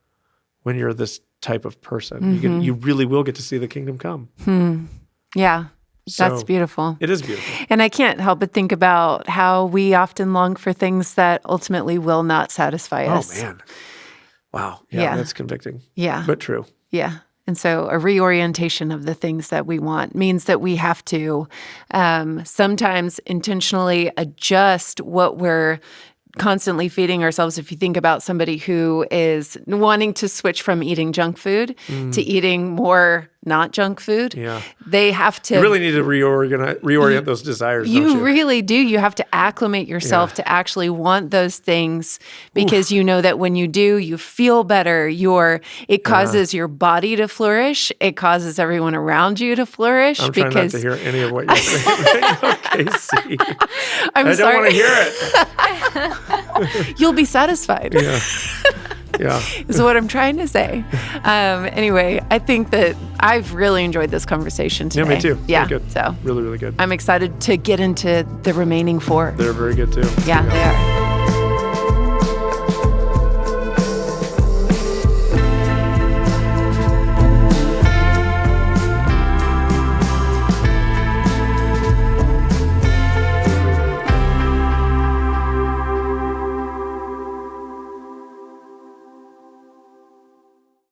when you're this type of person. You really will get to see the kingdom come.
Yeah.
So,
that's beautiful.
It is beautiful.
And I can't help but think about how we often long for things that ultimately will not satisfy us.
Oh, man. Wow. Yeah, that's convicting.
Yeah.
But true.
Yeah. And so a reorientation of the things that we want means that we have to sometimes intentionally adjust what we're constantly feeding ourselves. If you think about somebody who is wanting to switch from eating junk food to eating more not junk food, they have to...
You really need to reorient those desires, don't you?
You really do. You have to acclimate yourself to actually want those things because you know that when you do, you feel better. It causes your body to flourish. It causes everyone around you to flourish.
I'm trying not to hear any of what you're saying right now, Casey.
I
don't want to hear it.
You'll be satisfied.
Yeah.
Is what I'm trying to say. Anyway, I think that I've really enjoyed this conversation today.
Yeah, me too.
Yeah,
really good.
So
really, really good.
I'm excited to get into the remaining 4.
They're very good too.
Yeah, they are.